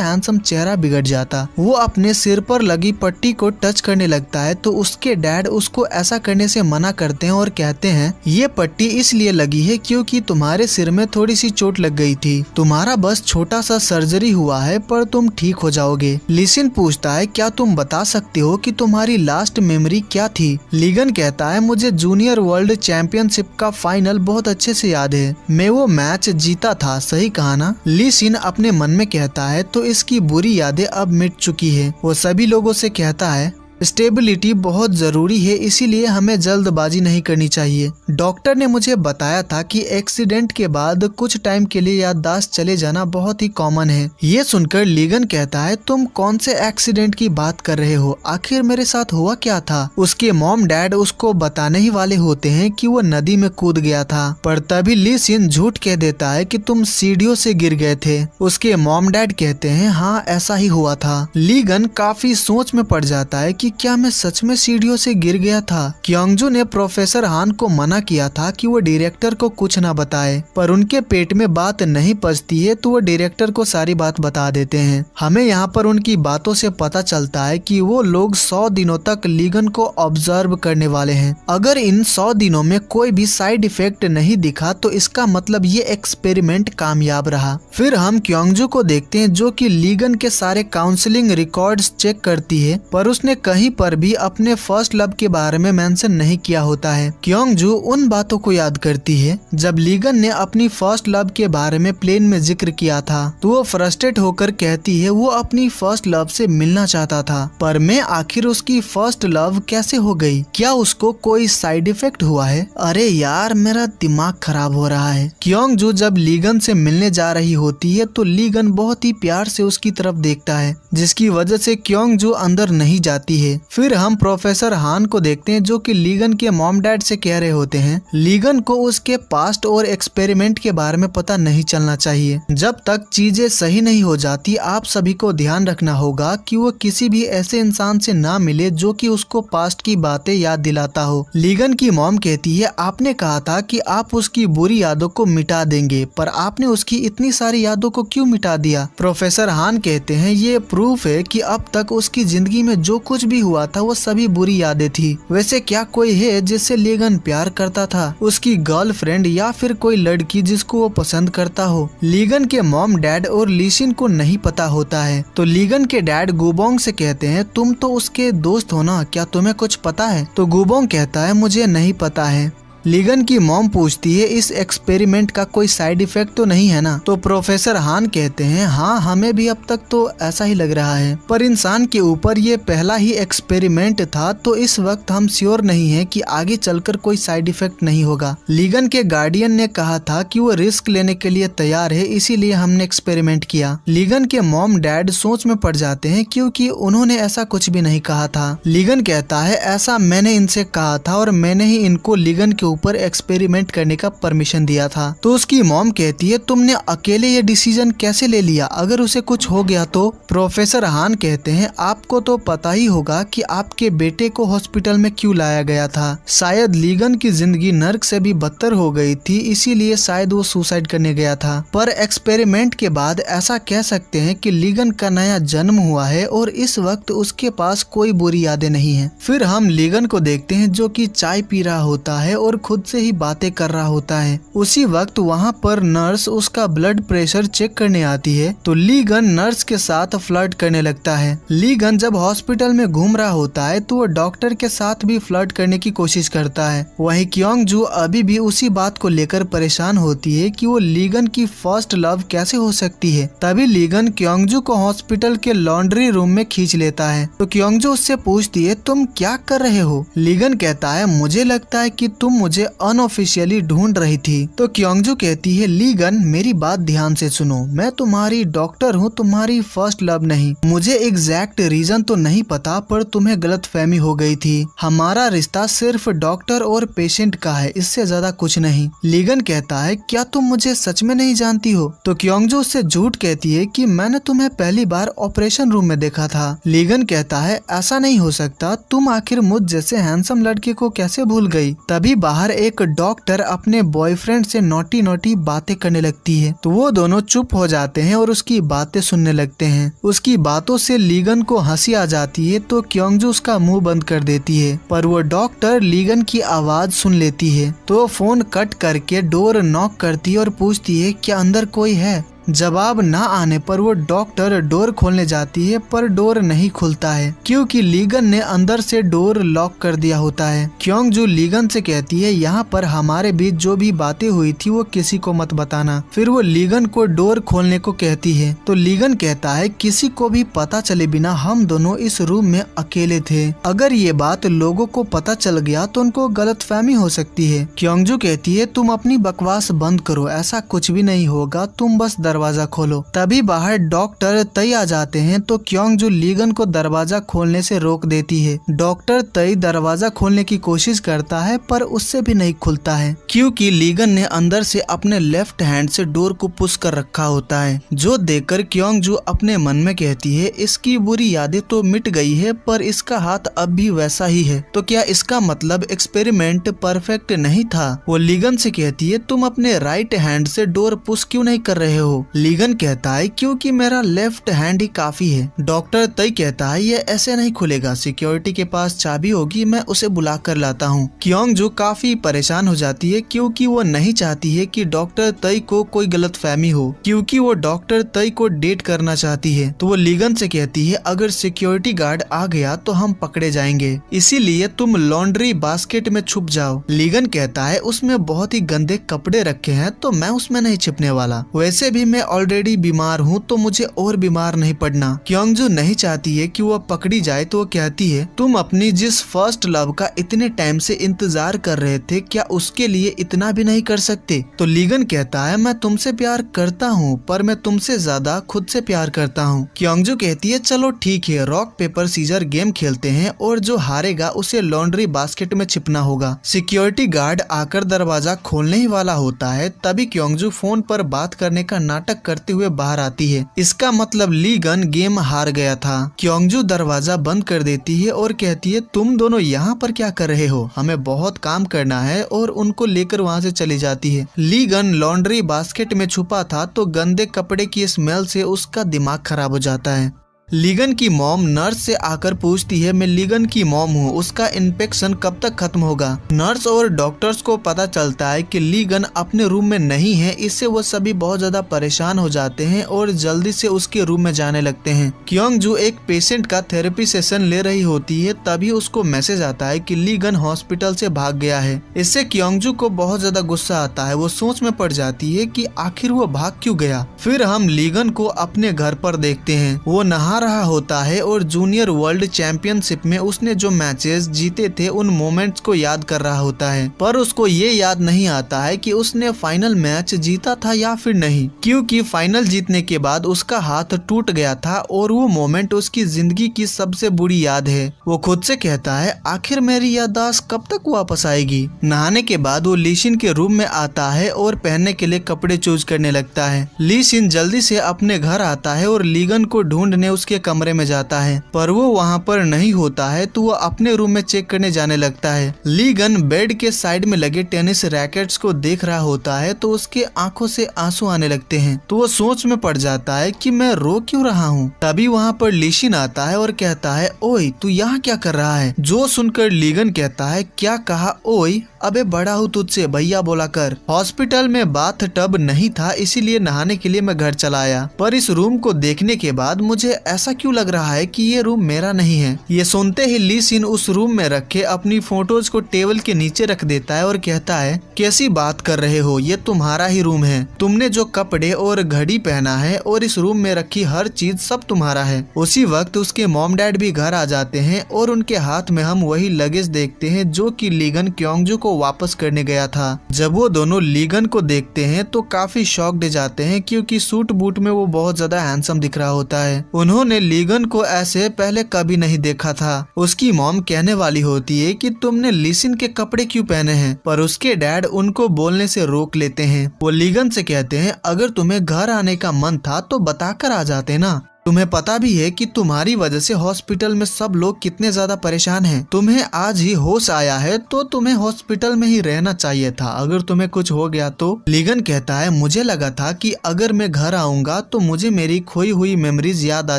Speaker 1: हैंडसम चेहरा बिगड़ जाता। वो अपने सिर पर लगी पट्टी को टच करने लगता है तो उसके डैड उसको ऐसा करने से मना करते हैं और कहते हैं ये पट्टी इसलिए लगी है क्योंकि तुम्हारे सिर में थोड़ी सी चोट लग गई थी, तुम्हारा बस छोटा सा सर्जरी हुआ है पर तुम ठीक हो जाओगे। लिसिन पूछता है क्या तुम बता सकते हो कि तुम्हारी लास्ट मेमोरी क्या थी? लीगन कहता है मुझे जूनियर वर्ल्ड चैंपियनशिप का फाइनल बहुत अच्छे से याद है, मैं वो मैच जीता था, सही कहा ना? लिसिन अपने मन में कहता है तो इसकी बुरी यादें अब मिट चुकी है। वो सभी लोगों से कहता है स्टेबिलिटी बहुत जरूरी है इसीलिए हमें जल्दबाजी नहीं करनी चाहिए। डॉक्टर ने मुझे बताया था कि एक्सीडेंट के बाद कुछ टाइम के लिए याददाश्त चले जाना बहुत ही कॉमन है। ये सुनकर लीगन कहता है तुम कौन से एक्सीडेंट की बात कर रहे हो, आखिर मेरे साथ हुआ क्या था? उसके मॉम डैड उसको बताने ही वाले होते हैं कि वो नदी में कूद गया था, पर तभी लिसिन झूठ कह देता है कि तुम सीढ़ियों से गिर गए थे। उसके मॉम डैड कहते हैं हाँ ऐसा ही हुआ था। लीगन काफी सोच में पड़ जाता है कि क्या मैं सच में सीढ़ियों से गिर गया था? क्योंगजू ने प्रोफेसर हान को मना किया था कि वो डायरेक्टर को कुछ ना बताए, पर उनके पेट में बात नहीं पचती है तो वो डायरेक्टर को सारी बात बता देते हैं। हमें यहाँ पर उनकी बातों से पता चलता है कि वो लोग 100 दिनों तक लीगन को ऑब्जर्व करने वाले हैं। अगर इन 100 दिनों में कोई भी साइड इफेक्ट नहीं दिखा तो इसका मतलब ये एक्सपेरिमेंट कामयाब रहा। फिर हम क्योंगजू को देखते हैं जो कि लीगन के सारे काउंसलिंग रिकॉर्ड्स चेक करती है, पर उसने कहीं पर भी अपने फर्स्ट लव के बारे में मेंशन नहीं किया होता है। क्योंगजू उन बातों को याद करती है जब लीगन ने अपनी फर्स्ट लव के बारे में प्लेन में जिक्र किया था तो वो फ्रस्ट्रेट होकर कहती है वो अपनी फर्स्ट लव से मिलना चाहता था, पर मैं आखिर उसकी फर्स्ट लव कैसे हो गई? क्या उसको कोई साइड इफेक्ट हुआ है? अरे यार मेरा दिमाग खराब हो रहा है। क्योंगजू जब लीगन से मिलने जा रही होती है तो लीगन बहुत ही प्यार से उसकी तरफ देखता है जिसकी वजह से क्योंगजू अंदर नहीं जाती है। फिर हम प्रोफेसर हान को देखते हैं जो कि लीगन के मॉम डैड से कह रहे होते हैं लीगन को उसके पास्ट और एक्सपेरिमेंट के बारे में पता नहीं चलना चाहिए। जब तक चीजें सही नहीं हो जाती आप सभी को ध्यान रखना होगा कि वो किसी भी ऐसे इंसान से ना मिले जो कि उसको पास्ट की बातें याद दिलाता हो। लीगन की मॉम कहती है आपने कहा था कि आप उसकी बुरी यादों को मिटा देंगे, पर आपने उसकी इतनी सारी यादों को क्यों मिटा दिया? प्रोफेसर हान कहते हैं ये प्रूफ है कि अब तक उसकी जिंदगी में जो कुछ भी हुआ था वो सभी बुरी यादें थी। वैसे क्या कोई है जिससे लीगन प्यार करता था, उसकी गर्लफ्रेंड या फिर कोई लड़की जिसको वो पसंद करता हो? लीगन के मॉम डैड और लिसिन को नहीं पता होता है तो लीगन के डैड गुबोंग से कहते हैं तुम तो उसके दोस्त हो ना, क्या तुम्हें कुछ पता है? तो गुबोंग कहता है मुझे नहीं पता है। लीगन की मॉम पूछती है इस एक्सपेरिमेंट का कोई साइड इफेक्ट तो नहीं है ना? तो प्रोफेसर हान कहते हैं हाँ हमें भी अब तक तो ऐसा ही लग रहा है, पर इंसान के ऊपर ये पहला ही एक्सपेरिमेंट था तो इस वक्त हम श्योर नहीं है कि आगे चलकर कोई साइड इफेक्ट नहीं होगा। लीगन के गार्डियन ने कहा था कि वो रिस्क लेने के लिए तैयार है इसीलिए हमने एक्सपेरिमेंट किया। लीगन के मॉम डैड सोच में पड़ जाते हैं क्योंकि उन्होंने ऐसा कुछ भी नहीं कहा था। लीगन कहता है ऐसा मैंने इनसे कहा था और मैंने ही इनको लीगन के ऊपर एक्सपेरिमेंट करने का परमिशन दिया था। तो उसकी मॉम कहती है तुमने अकेले ये डिसीजन कैसे ले लिया, अगर उसे कुछ हो गया तो? प्रोफेसर हान कहते हैं आपको तो पता ही होगा कि आपके बेटे को हॉस्पिटल में क्यों लाया गया था। शायद लीगन की जिंदगी नर्क से भी बदतर हो गई थी, इसीलिए शायद वो सुसाइड करने गया था। पर एक्सपेरिमेंट के बाद ऐसा कह सकते हैं कि लीगन का नया जन्म हुआ है और इस वक्त उसके पास कोई बुरी यादें नहीं है। फिर हम लीगन को देखते हैं जो कि चाय पी रहा होता है और खुद से ही बातें कर रहा होता है। उसी वक्त वहाँ पर नर्स उसका ब्लड प्रेशर चेक करने आती है तो लीगन नर्स के साथ फ्लर्ट करने लगता है। लीगन जब हॉस्पिटल में घूम रहा होता है तो वो डॉक्टर के साथ भी फ्लर्ट करने की कोशिश करता है। वहीं क्योंगजू अभी भी उसी बात को लेकर परेशान होती है कि वो लीगन की फर्स्ट लव कैसे हो सकती है। तभी लीगन क्योंगजू को हॉस्पिटल के लॉन्ड्री रूम में खींच लेता है तो क्योंगजू उससे पूछती है तुम क्या कर रहे हो? लीगन कहता है मुझे लगता है कि तुम मुझे अनऑफिशियली ढूंढ रही थी। तो क्योंगजू कहती है लीगन मेरी बात ध्यान से सुनो, मैं तुम्हारी डॉक्टर हूँ, तुम्हारी फर्स्ट लव नहीं। मुझे एग्जैक्ट रीजन तो नहीं पता पर तुम्हें गलतफहमी हो गई थी। हमारा रिश्ता सिर्फ डॉक्टर और पेशेंट का है, इससे ज्यादा कुछ नहीं। लीगन कहता है क्या तुम मुझे सच में नहीं जानती हो? तो क्योंगजू उससे झूठ कहती है कि मैंने तुम्हें पहली बार ऑपरेशन रूम में देखा था। लीगन कहता है ऐसा नहीं हो सकता, तुम आखिर मुझ जैसे हैंडसम लड़के को कैसे भूल गई? तभी बाहर एक डॉक्टर अपने बॉयफ्रेंड से नोटी नोटी बातें करने लगती है तो वो दोनों चुप हो जाते हैं और उसकी बातें सुनने लगते हैं। उसकी बातों से लीगन को हंसी आ जाती है तो क्योंगजू उसका मुंह बंद कर देती है, पर वो डॉक्टर लीगन की आवाज सुन लेती है तो फोन कट करके डोर नॉक करती है और पूछती है क्या अंदर कोई है? जवाब ना आने पर वो डॉक्टर डोर खोलने जाती है पर डोर नहीं खुलता है क्योंकि लीगन ने अंदर से डोर लॉक कर दिया होता है। क्योंगजू लीगन से कहती है यहाँ पर हमारे बीच जो भी बातें हुई थी वो किसी को मत बताना। फिर वो लीगन को डोर खोलने को कहती है तो लीगन कहता है किसी को भी पता चले बिना हम दोनों इस रूम में अकेले थे। अगर ये बात लोगों को पता चल गया तो उनको गलतफहमी हो सकती है। क्योंगजू कहती है तुम अपनी बकवास बंद करो, ऐसा कुछ भी नहीं होगा, तुम बस दरवाजा खोलो। तभी बाहर डॉक्टर तई आ जाते हैं तो क्योंगजू लीगन को दरवाजा खोलने से रोक देती है। डॉक्टर तई दरवाजा खोलने की कोशिश करता है पर उससे भी नहीं खुलता है क्योंकि लीगन ने अंदर से अपने लेफ्ट हैंड से डोर को पुश कर रखा होता है, जो देखकर क्योंगजू अपने मन में कहती है इसकी बुरी यादें तो मिट गई है पर इसका हाथ अब भी वैसा ही है, तो क्या इसका मतलब एक्सपेरिमेंट परफेक्ट नहीं था? वो लीगन से कहती है तुम अपने राइट हैंड से डोर पुश क्यों नहीं कर रहे हो? लीगन कहता है क्योंकि मेरा लेफ्ट हैंड ही काफी है। डॉक्टर तई कहता है ये ऐसे नहीं खुलेगा, सिक्योरिटी के पास चाबी होगी, मैं उसे बुला कर लाता हूँ। क्योंगजू काफी परेशान हो जाती है क्योंकि वो नहीं चाहती है कि डॉक्टर तई को कोई गलतफहमी हो क्योंकि वो डॉक्टर तई को डेट करना चाहती है। तो वो लीगन से कहती है अगर सिक्योरिटी गार्ड आ गया तो हम पकड़े जाएंगे, इसीलिए तुम लॉन्ड्री बास्केट में छुप जाओ। लीगन कहता है उसमें बहुत ही गंदे कपड़े रखे हैं तो मैं उसमें नहीं छिपने वाला, वैसे भी मैं ऑलरेडी बीमार हूँ तो मुझे और बीमार नहीं पड़ना। क्योंगजू नहीं चाहती है कि वो पकड़ी जाए तो वो कहती है तुम अपनी जिस फर्स्ट लव का इतने टाइम से इंतजार कर रहे थे क्या उसके लिए इतना भी नहीं कर सकते? तो लीगन कहता है मैं तुमसे प्यार करता हूँ पर मैं तुमसे ज्यादा खुद से प्यार करता हूँ। क्योंगजू कहती है चलो ठीक है, रॉक पेपर सीजर गेम खेलते हैं और जो हारेगा उसे लॉन्ड्री बास्केट में छिपना होगा। सिक्योरिटी गार्ड आकर दरवाजा खोलने ही वाला होता है तभी क्योंगजू फोन पर बात करने का नाटक करते हुए बाहर आती है। इसका मतलब लीगन गेम हार गया था। क्योंगजू दरवाजा बंद कर देती है और कहती है तुम दोनों यहाँ पर क्या कर रहे हो, हमें बहुत काम करना है, और उनको लेकर वहाँ से चली जाती है। लीगन लॉन्ड्री बास्केट में छुपा था तो गंदे कपड़े की स्मेल से उसका दिमाग खराब हो जाता है। लीगन की मॉम नर्स से आकर पूछती है मैं लीगन की मॉम हूँ, उसका इन्फेक्शन कब तक खत्म होगा? नर्स और डॉक्टर्स को पता चलता है कि लीगन अपने रूम में नहीं है, इससे वो सभी बहुत ज्यादा परेशान हो जाते हैं और जल्दी से उसके रूम में जाने लगते हैं। क्योंगजू एक पेशेंट का थेरेपी सेशन ले रही होती है तभी उसको मैसेज आता है कि लीगन हॉस्पिटल से भाग गया है। इससे क्योंगजू को बहुत ज्यादा गुस्सा आता है, वो सोच में पड़ जाती है कि आखिर वो भाग क्यों गया। फिर हम लीगन को अपने घर पर देखते हैं, वो नहा नहा रहा होता है और जूनियर वर्ल्ड चैंपियनशिप में उसने जो मैचेस जीते थे उन मोमेंट्स को याद कर रहा होता है, पर उसको ये याद नहीं आता है कि उसने फाइनल मैच जीता था या फिर नहीं, क्योंकि फाइनल जीतने के बाद उसका हाथ टूट गया था और वो मोमेंट उसकी जिंदगी की सबसे बुरी याद है। वो खुद से कहता है आखिर मेरी याददाश्त कब तक वापस आएगी। नहाने के बाद वो ली शिन के रूम में आता है और पहनने के लिए कपड़े चूज करने लगता है। ली शिन जल्दी से अपने घर आता है और लीगन को ढूंढने उसके कमरे में जाता है, पर वो वहाँ पर नहीं होता है तो वो अपने रूम में चेक करने जाने लगता है। लीगन बेड के साइड में लगे टेनिस रैकेट्स को देख रहा होता है तो उसके आंखों से आंसू आने लगते हैं, तो वो सोच में पड़ जाता है कि मैं रो क्यों रहा हूँ। तभी वहाँ पर ली शिन आता है और कहता है ओए तू यहाँ क्या कर रहा है। जो सुनकर लीगन कहता है क्या कहा ओए, अबे बड़ा हूँ तुझसे भैया बोला कर। हॉस्पिटल में बाथ टब नहीं था इसीलिए नहाने के लिए मैं घर चला आया, पर इस रूम को देखने के बाद मुझे ऐसा क्यों लग रहा है कि ये रूम मेरा नहीं है। ये सुनते ही ली शिन उस रूम में रखे अपनी फोटोज को टेबल के नीचे रख देता है और कहता है कैसी बात कर रहे हो, ये तुम्हारा ही रूम है। तुमने जो कपड़े और घड़ी पहना है और इस रूम में रखी हर चीज सब तुम्हारा है। उसी वक्त उसके मॉम डैड भी घर आ जाते हैं और उनके हाथ में हम वही लगेज देखते हैं जो कि लीगन क्योंगजू को वापस करने गया था। जब वो दोनों लीगन को देखते हैं तो काफी शॉक्ड जाते हैं क्योंकि सूट बूट में वो बहुत ज्यादा हैंडसम दिख रहा होता है। उन्होंने लीगन को ऐसे पहले कभी नहीं देखा था। उसकी मॉम कहने वाली होती है कि तुमने ली शिन के कपड़े क्यों पहने हैं, पर उसके डैड उनको बोलने से रोक लेते हैं। वो लीगन से कहते हैं अगर तुम्हें घर आने का मन था तो बताकर आ जाते ना। तुम्हें पता भी है कि तुम्हारी वजह से हॉस्पिटल में सब लोग कितने ज्यादा परेशान हैं। तुम्हें आज ही होश आया है तो तुम्हें हॉस्पिटल में ही रहना चाहिए था, अगर तुम्हें कुछ हो गया तो। लीगन कहता है मुझे लगा था कि अगर मैं घर आऊंगा तो मुझे मेरी खोई हुई मेमोरीज याद आ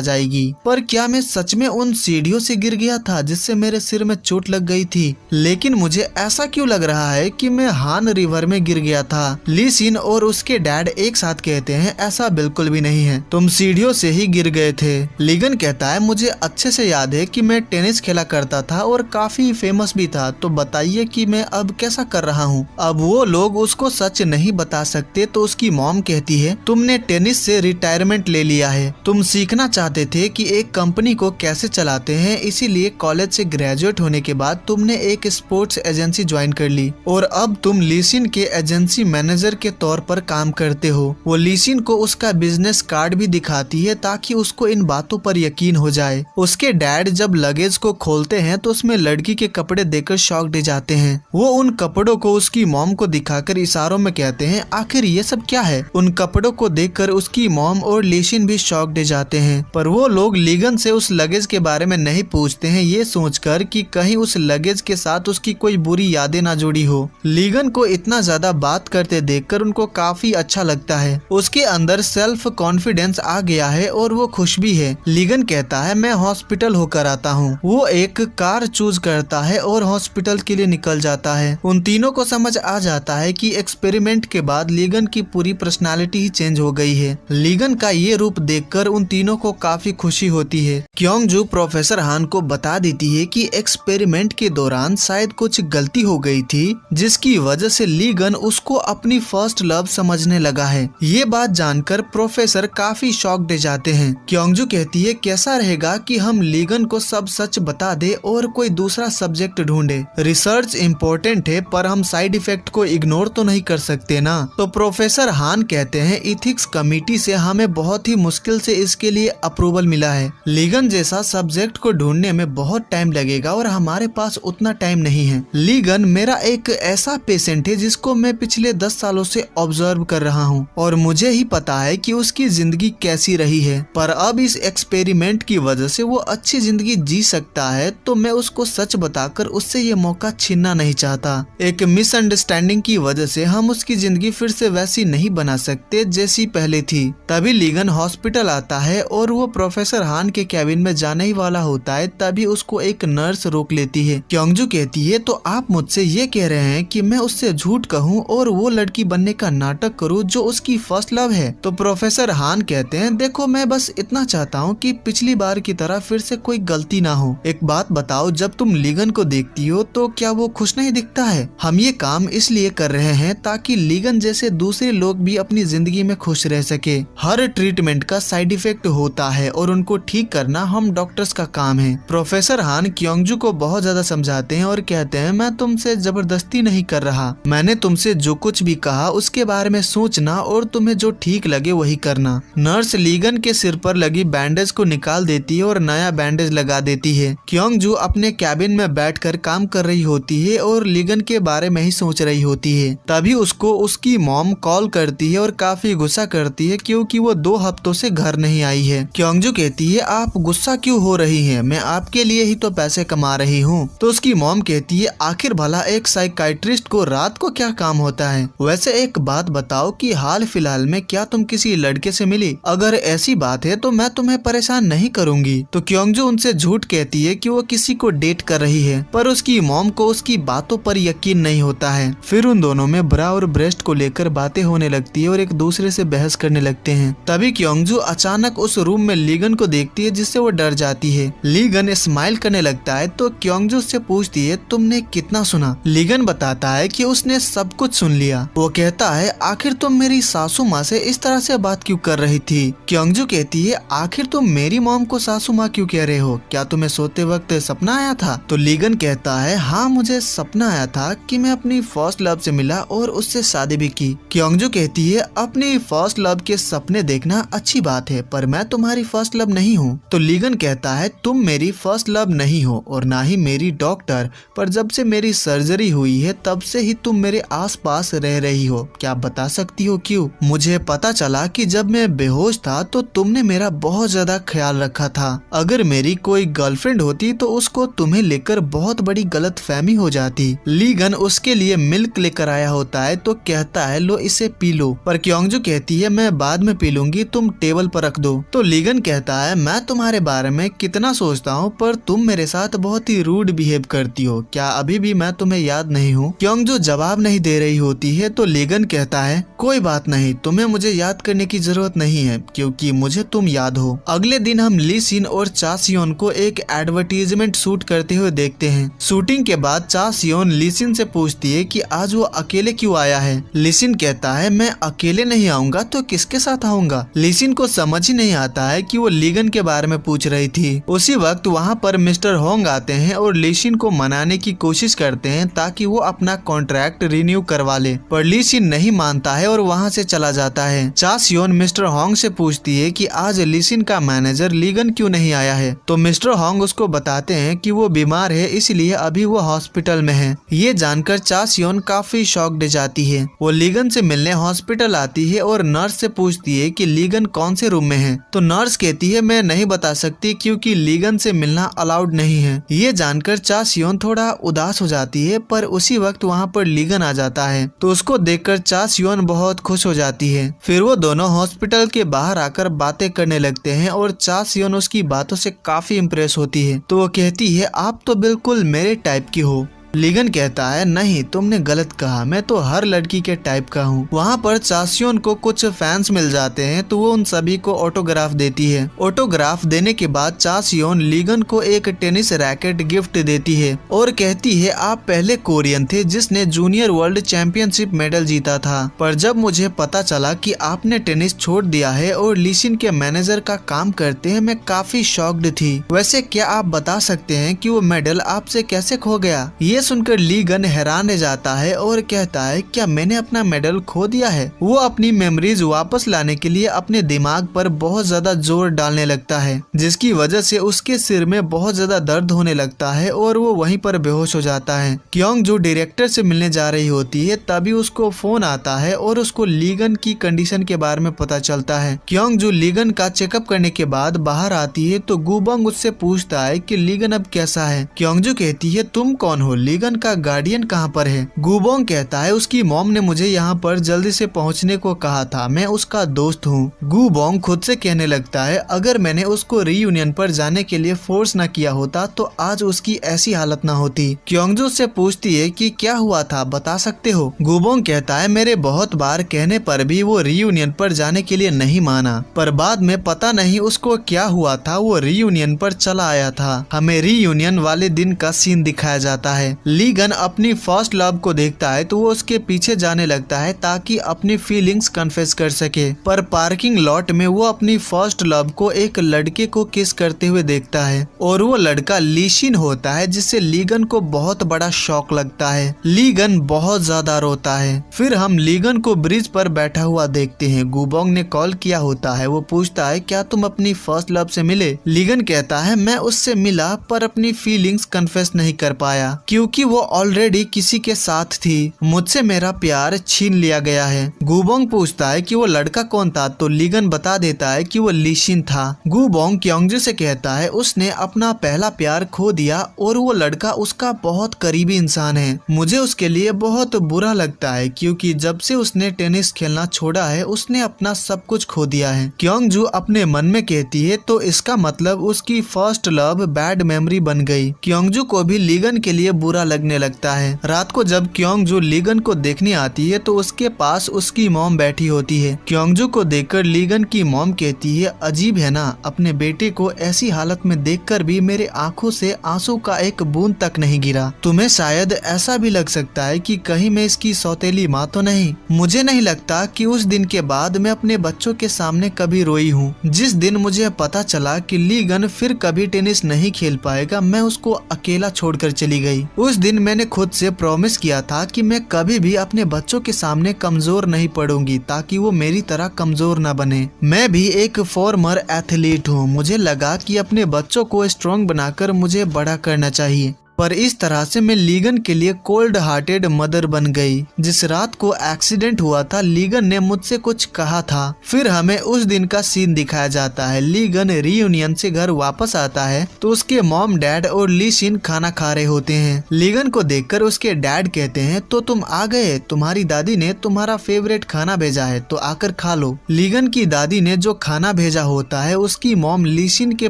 Speaker 1: जाएगी, पर क्या मैं सच में उन सीढ़ियों से गिर गया था जिससे मेरे सिर में चोट लग गई थी। लेकिन मुझे ऐसा क्यों लग रहा है कि मैं हान रिवर में गिर गया था। ली शिन और उसके डैड एक साथ कहते हैं ऐसा बिल्कुल भी नहीं है, तुम सीढ़ियों से ही गिर गए थे। लीगन कहता है मुझे अच्छे से याद है कि मैं टेनिस खेला करता था और काफी फेमस भी था, तो बताइए कि मैं अब कैसा कर रहा हूँ। अब वो लोग उसको सच नहीं बता सकते तो उसकी मॉम कहती है तुमने टेनिस से रिटायरमेंट ले लिया है, तुम सीखना चाहते थे कि एक कंपनी को कैसे चलाते हैं, इसीलिए कॉलेज से ग्रेजुएट होने के बाद तुमने एक स्पोर्ट्स एजेंसी ज्वाइन कर ली और अब तुम ली शिन के एजेंसी मैनेजर के तौर पर काम करते हो। वो ली शिन को उसका बिजनेस कार्ड भी दिखाती है ताकि उसको इन बातों पर यकीन हो जाए। उसके डैड जब लगेज को खोलते हैं तो उसमें लड़की के कपड़े देखकर शॉक्ड जाते हैं। वो उन कपड़ों को उसकी मॉम को दिखाकर इशारों में कहते हैं आखिर ये सब क्या है। उन कपड़ों को देखकर उसकी मॉम और ली शिन भी शॉक्ड जाते हैं, पर वो लोग लीगन से उस लगेज के बारे में नहीं पूछते हैं, ये सोचकर कि कहीं उस लगेज के साथ उसकी कोई बुरी यादें ना जुड़ी हो। लीगन को इतना ज्यादा बात करते देखकर उनको काफी अच्छा लगता है। उसके अंदर सेल्फ कॉन्फिडेंस आ गया है और वो खुश भी है। लीगन कहता है मैं हॉस्पिटल होकर आता हूँ। वो एक कार चूज करता है और हॉस्पिटल के लिए निकल जाता है। उन तीनों को समझ आ जाता है कि एक्सपेरिमेंट के बाद लीगन की पूरी पर्सनालिटी ही चेंज हो गई है। लीगन का ये रूप देखकर उन तीनों को काफी खुशी होती है। क्योंगजू प्रोफेसर हान को बता देती है कि एक्सपेरिमेंट के दौरान शायद कुछ गलती हो गई थी जिसकी वजह से लीगन उसको अपनी फर्स्ट लव समझने लगा है। ये बात जानकर प्रोफेसर काफी शॉक्ड जाते हैं। क्योंगजू कहती है कैसा रहेगा कि हम लीगन को सब सच बता दे और कोई दूसरा सब्जेक्ट ढूंढे। रिसर्च इम्पोर्टेंट है पर हम साइड इफेक्ट को इग्नोर तो नहीं कर सकते ना। तो प्रोफेसर हान कहते हैं इथिक्स कमेटी से हमें बहुत ही मुश्किल से इसके लिए अप्रूवल मिला है। लीगन जैसा सब्जेक्ट को ढूंढने में बहुत टाइम लगेगा और हमारे पास उतना टाइम नहीं है। लीगन मेरा एक ऐसा पेशेंट है जिसको मैं पिछले 10 सालों से ऑब्जर्व कर रहा हूँ और मुझे ही पता है कि उसकी जिंदगी कैसी रही है, पर अब इस एक्सपेरिमेंट की वजह से वो अच्छी जिंदगी जी सकता है, तो मैं उसको सच बताकर उससे ये मौका छीनना नहीं चाहता। एक मिसअंडरस्टैंडिंग की वजह से हम उसकी जिंदगी फिर से वैसी नहीं बना सकते जैसी पहले थी। तभी लीगन हॉस्पिटल आता है और वो प्रोफेसर हान के कैबिन में जाने ही वाला होता है, तभी उसको एक नर्स रोक लेती है। क्योंगजू कहती है तो आप मुझसे ये कह रहे हैं कि मैं उससे झूठ कहूँ और वो लड़की बनने का नाटक करूँ जो उसकी फर्स्ट लव है। तो प्रोफेसर हान कहते हैं देखो मैं बस इतना चाहता हूँ कि पिछली बार की तरह फिर से कोई गलती ना हो। एक बात बताओ, जब तुम लीगन को देखती हो तो क्या वो खुश नहीं दिखता है? हम ये काम इसलिए कर रहे हैं ताकि लीगन जैसे दूसरे लोग भी अपनी जिंदगी में खुश रह सके। हर ट्रीटमेंट का साइड इफेक्ट होता है और उनको ठीक करना हम डॉक्टर्स का काम है। प्रोफेसर हान क्योंगजू को बहुत ज्यादा समझाते हैं और कहते हैं, मैं तुमसे जबरदस्ती नहीं कर रहा, मैंने तुमसे जो कुछ भी कहा उसके बारे में सोचना और तुम्हें जो ठीक लगे वही करना। नर्स लीगन के सिर पर लगी बैंडेज को निकाल देती है और नया बैंडेज लगा देती है। क्योंगजू अपने कैबिन में बैठकर काम कर रही होती है और लीगन के बारे में ही सोच रही होती है। तभी उसको उसकी मॉम कॉल करती है और काफी गुस्सा करती है क्योंकि वो 2 हफ्तों से घर नहीं आई है। क्योंगजू कहती है, आप गुस्सा क्यों हो रही हैं? मैं आपके लिए ही तो पैसे कमा रही हूँ। तो उसकी मॉम कहती है, आखिर भला एक साइकाइट्रिस्ट को रात को क्या काम होता है? वैसे एक बात बताओ कि हाल फिलहाल में क्या तुम किसी लड़के से मिली? अगर ऐसी बात है तो मैं तुम्हें परेशान नहीं करूंगी। तो क्योंगजू उनसे झूठ कहती है कि वो किसी को डेट कर रही है, पर उसकी मॉम को उसकी बातों पर यकीन नहीं होता है। फिर उन दोनों में ब्रा और ब्रेस्ट को लेकर बातें होने लगती है और एक दूसरे से बहस करने लगते हैं। तभी क्योंगजू अचानक उस रूम में लीगन को देखती है जिससे वो डर जाती है। लीगन स्माइल करने लगता है तो क्योंगजू उससे पूछती है, तुमने कितना सुना? लीगन बताता है कि उसने सब कुछ सुन लिया। वो कहता है, आखिर तुम मेरी सासू माँ से इस तरह से बात क्यों कर रही थी? क्योंगजू कहती है, आखिर तुम मेरी मॉम को सासू माँ क्यों कह रहे हो? क्या तुम्हें सोते वक्त सपना आया था? तो लीगन कहता है, हाँ मुझे सपना आया था कि मैं अपनी फर्स्ट लव से मिला और उससे शादी भी की। क्योंगजू कहती है, अपनी फर्स्ट लव के सपने देखना अच्छी बात है, पर मैं तुम्हारी फर्स्ट लव नहीं हूँ। तो लीगन कहता है, तुम मेरी फर्स्ट लव नहीं हो और ना ही मेरी डॉक्टर, पर जब से मेरी सर्जरी हुई है तब से ही तुम मेरे आसपास रह रही हो। क्या बता सकती हो क्यों? मुझे पता चला कि जब मैं बेहोश था तो तुमने मेरा बहुत ज्यादा ख्याल रखा था। अगर मेरी कोई गर्लफ्रेंड होती तो उसको तुम्हें लेकर बहुत बड़ी गलतफहमी हो जाती। लीगन उसके लिए मिल्क लेकर आया होता है तो कहता है, लो इसे पी लो। पर क्योंगजू कहती है, मैं बाद में पी लूंगी, तुम टेबल पर रख दो। तो लीगन कहता है, मैं तुम्हारे बारे में कितना सोचता हूँ पर तुम मेरे साथ बहुत ही रूड बिहेव करती हो। क्या अभी भी मैं तुम्हें याद नहीं हूँ? क्योंगजू जवाब नहीं दे रही होती है तो लीगन कहता है, कोई बात नहीं, तुम्हें मुझे याद करने की जरूरत नहीं है क्योंकि मुझे तुम याद हो। अगले दिन हम ली सिन और चा सियोन को एक एडवर्टीजमेंट शूट करते हुए देखते हैं। शूटिंग के बाद चा सियोन ली सिन से पूछती है कि आज वो अकेले क्यों आया है। ली सिन कहता है, मैं अकेले नहीं आऊंगा तो किसके साथ आऊंगा? ली सिन को समझ ही नहीं आता है कि वो लीगन के बारे में पूछ रही थी। उसी वक्त वहाँ पर मिस्टर होंग आते हैं और ली सिन को मनाने की कोशिश करते हैं ताकि वो अपना कॉन्ट्रैक्ट रिन्यू करवा ले, पर ली सिन नहीं मानता है और वहाँ से चला जाता है। चा सियोन मिस्टर होंग से पूछती है कि आज ली सिन का मैनेजर लीगन क्यों नहीं आया है? तो मिस्टर होंग उसको बताते हैं कि वो बीमार है, इसलिए अभी वो हॉस्पिटल में है। ये जानकर चा सियोन काफी शॉक्ड जाती है। वो लीगन से मिलने हॉस्पिटल आती है और नर्स से पूछती है कि लीगन कौन से रूम में है। तो नर्स कहती है, मैं नहीं बता सकती क्योंकि लीगन से मिलना अलाउड नहीं है। ये जानकर चा सियोन थोड़ा उदास हो जाती है, पर उसी वक्त वहाँ पर लीगन आ जाता है तो उसको देखकर चा सियोन बहुत खुश हो जाती है। फिर वो दोनों हॉस्पिटल के बाहर आकर बातें करने लगते हैं और चा सियोन उसकी बातों से काफी इम्प्रेस होती है। तो वो कहती है, आप तो बिल्कुल मेरे टाइप की हो। लीगन कहता है, नहीं तुमने गलत कहा, मैं तो हर लड़की के टाइप का हूँ। वहाँ पर चा सियोन को कुछ फैंस मिल जाते हैं तो वो उन सभी को ऑटोग्राफ देती है। ऑटोग्राफ देने के बाद चा सियोन लीगन को एक टेनिस रैकेट गिफ्ट देती है और कहती है, आप पहले कोरियन थे जिसने जूनियर वर्ल्ड चैंपियनशिप मेडल जीता था, पर जब मुझे पता चला कि आपने टेनिस छोड़ दिया है और ली सिन के मैनेजर का काम करते हैं, मैं काफी शॉक्ड थी। वैसे क्या आप बता सकते हैं कि वो मेडल आपसे कैसे खो गया? ये सुनकर लीगन हैरान रह जाता है और कहता है, क्या मैंने अपना मेडल खो दिया है? वो अपनी मेमोरीज वापस लाने के लिए अपने दिमाग पर बहुत ज्यादा जोर डालने लगता है, जिसकी वजह से उसके सिर में बहुत ज्यादा दर्द होने लगता है और वो वहीं पर बेहोश हो जाता है। क्योंगजू डायरेक्टर से मिलने जा रही होती है तभी उसको फोन आता है और उसको लीगन की कंडीशन के बारे में पता चलता है। क्योंगजू लीगन का चेकअप करने के बाद बाहर आती है तो गुबंग उससे पूछता है कि लीगन अब कैसा है। क्योंगजू कहती है, तुम कौन हो? लीगन का गार्डियन कहाँ पर है। गुबोंग कहता है उसकी मॉम ने मुझे यहाँ पर जल्दी से पहुँचने को कहा था, मैं उसका दोस्त हूँ। गुबोंग खुद से कहने लगता है अगर मैंने उसको रीयूनियन पर जाने के लिए फोर्स न किया होता तो आज उसकी ऐसी हालत न होती। क्योंगजू से पूछती है कि क्या हुआ था, बता सकते हो। गुबोंग कहता है मेरे बहुत बार कहने पर भी वो रीयूनियन पर जाने के लिए नहीं माना, पर बाद में पता नहीं उसको क्या हुआ था, वो रीयूनियन पर चला आया था। हमें रीयूनियन वाले दिन का सीन दिखाया जाता है। लीगन अपनी फर्स्ट लव को देखता है तो वो उसके पीछे जाने लगता है ताकि अपनी फीलिंग्स कन्फेस कर सके, पर पार्किंग लॉट में वो अपनी फर्स्ट लव को एक लड़के को किस करते हुए देखता है और वो लड़का लीशिन होता है, जिससे लीगन को बहुत बड़ा शॉक लगता है। लीगन बहुत ज्यादा रोता है। फिर हम लीगन को ब्रिज पर बैठा हुआ देखते हैं। गुबोंग ने कॉल किया होता है। वो पूछता है क्या तुम अपनी फर्स्ट लव से मिले। लीगन कहता है मैं उससे मिला पर अपनी फीलिंग्स कन्फेस नहीं कर पाया क्योंकि वो ऑलरेडी किसी के साथ थी, मुझसे मेरा प्यार छीन लिया गया है। गुबोंग पूछता है कि वो लड़का कौन था, तो लीगन बता देता है कि वो लीशिन था। गुबोंग क्योंगजू से कहता है उसने अपना पहला प्यार खो दिया और वो लड़का उसका बहुत करीबी इंसान है। मुझे उसके लिए बहुत बुरा लगता है क्योंकि जब से उसने टेनिस खेलना छोड़ा है उसने अपना सब कुछ खो दिया है। क्योंगजू अपने मन में कहती है तो इसका मतलब उसकी फर्स्ट लव बैड मेमोरी बन गई। क्योंगजू को भी लीगन के लिए बुरा लगने लगता है। रात को जब क्योंगजू लीगन को देखने आती है तो उसके पास उसकी मॉम बैठी होती है। क्योंगजू को देखकर लीगन की मॉम कहती है अजीब है ना, अपने बेटे को ऐसी हालत में देखकर भी मेरे आंखों से आंसू का एक बूंद तक नहीं गिरा। तुम्हें शायद ऐसा भी लग सकता है कि कहीं मैं इसकी सौतेली माँ तो नहीं। मुझे नहीं लगता कि उस दिन के बाद मैं अपने बच्चों के सामने कभी रोई हूँ। जिस दिन मुझे पता चला कि लीगन फिर कभी टेनिस नहीं खेल पाएगा, मैं उसको अकेला छोड़कर चली गई। उस दिन मैंने खुद से प्रॉमिस किया था कि मैं कभी भी अपने बच्चों के सामने कमजोर नहीं पड़ूंगी ताकि वो मेरी तरह कमजोर न बने। मैं भी एक फॉर्मर एथलीट हूँ। मुझे लगा कि अपने बच्चों को स्ट्रॉन्ग बनाकर मुझे बड़ा करना चाहिए, पर इस तरह से मैं लीगन के लिए कोल्ड हार्टेड मदर बन गई। जिस रात को एक्सीडेंट हुआ था लीगन ने मुझसे कुछ कहा था। फिर हमें उस दिन का सीन दिखाया जाता है। लीगन रीयूनियन से घर वापस आता है तो उसके मॉम डैड और लीशिन खाना खा रहे होते हैं। लीगन को देखकर उसके डैड कहते हैं तो तुम आ गए, तुम्हारी दादी ने तुम्हारा फेवरेट खाना भेजा है तो आकर खा लो। लीगन की दादी ने जो खाना भेजा होता है उसकी मॉम लीशिन के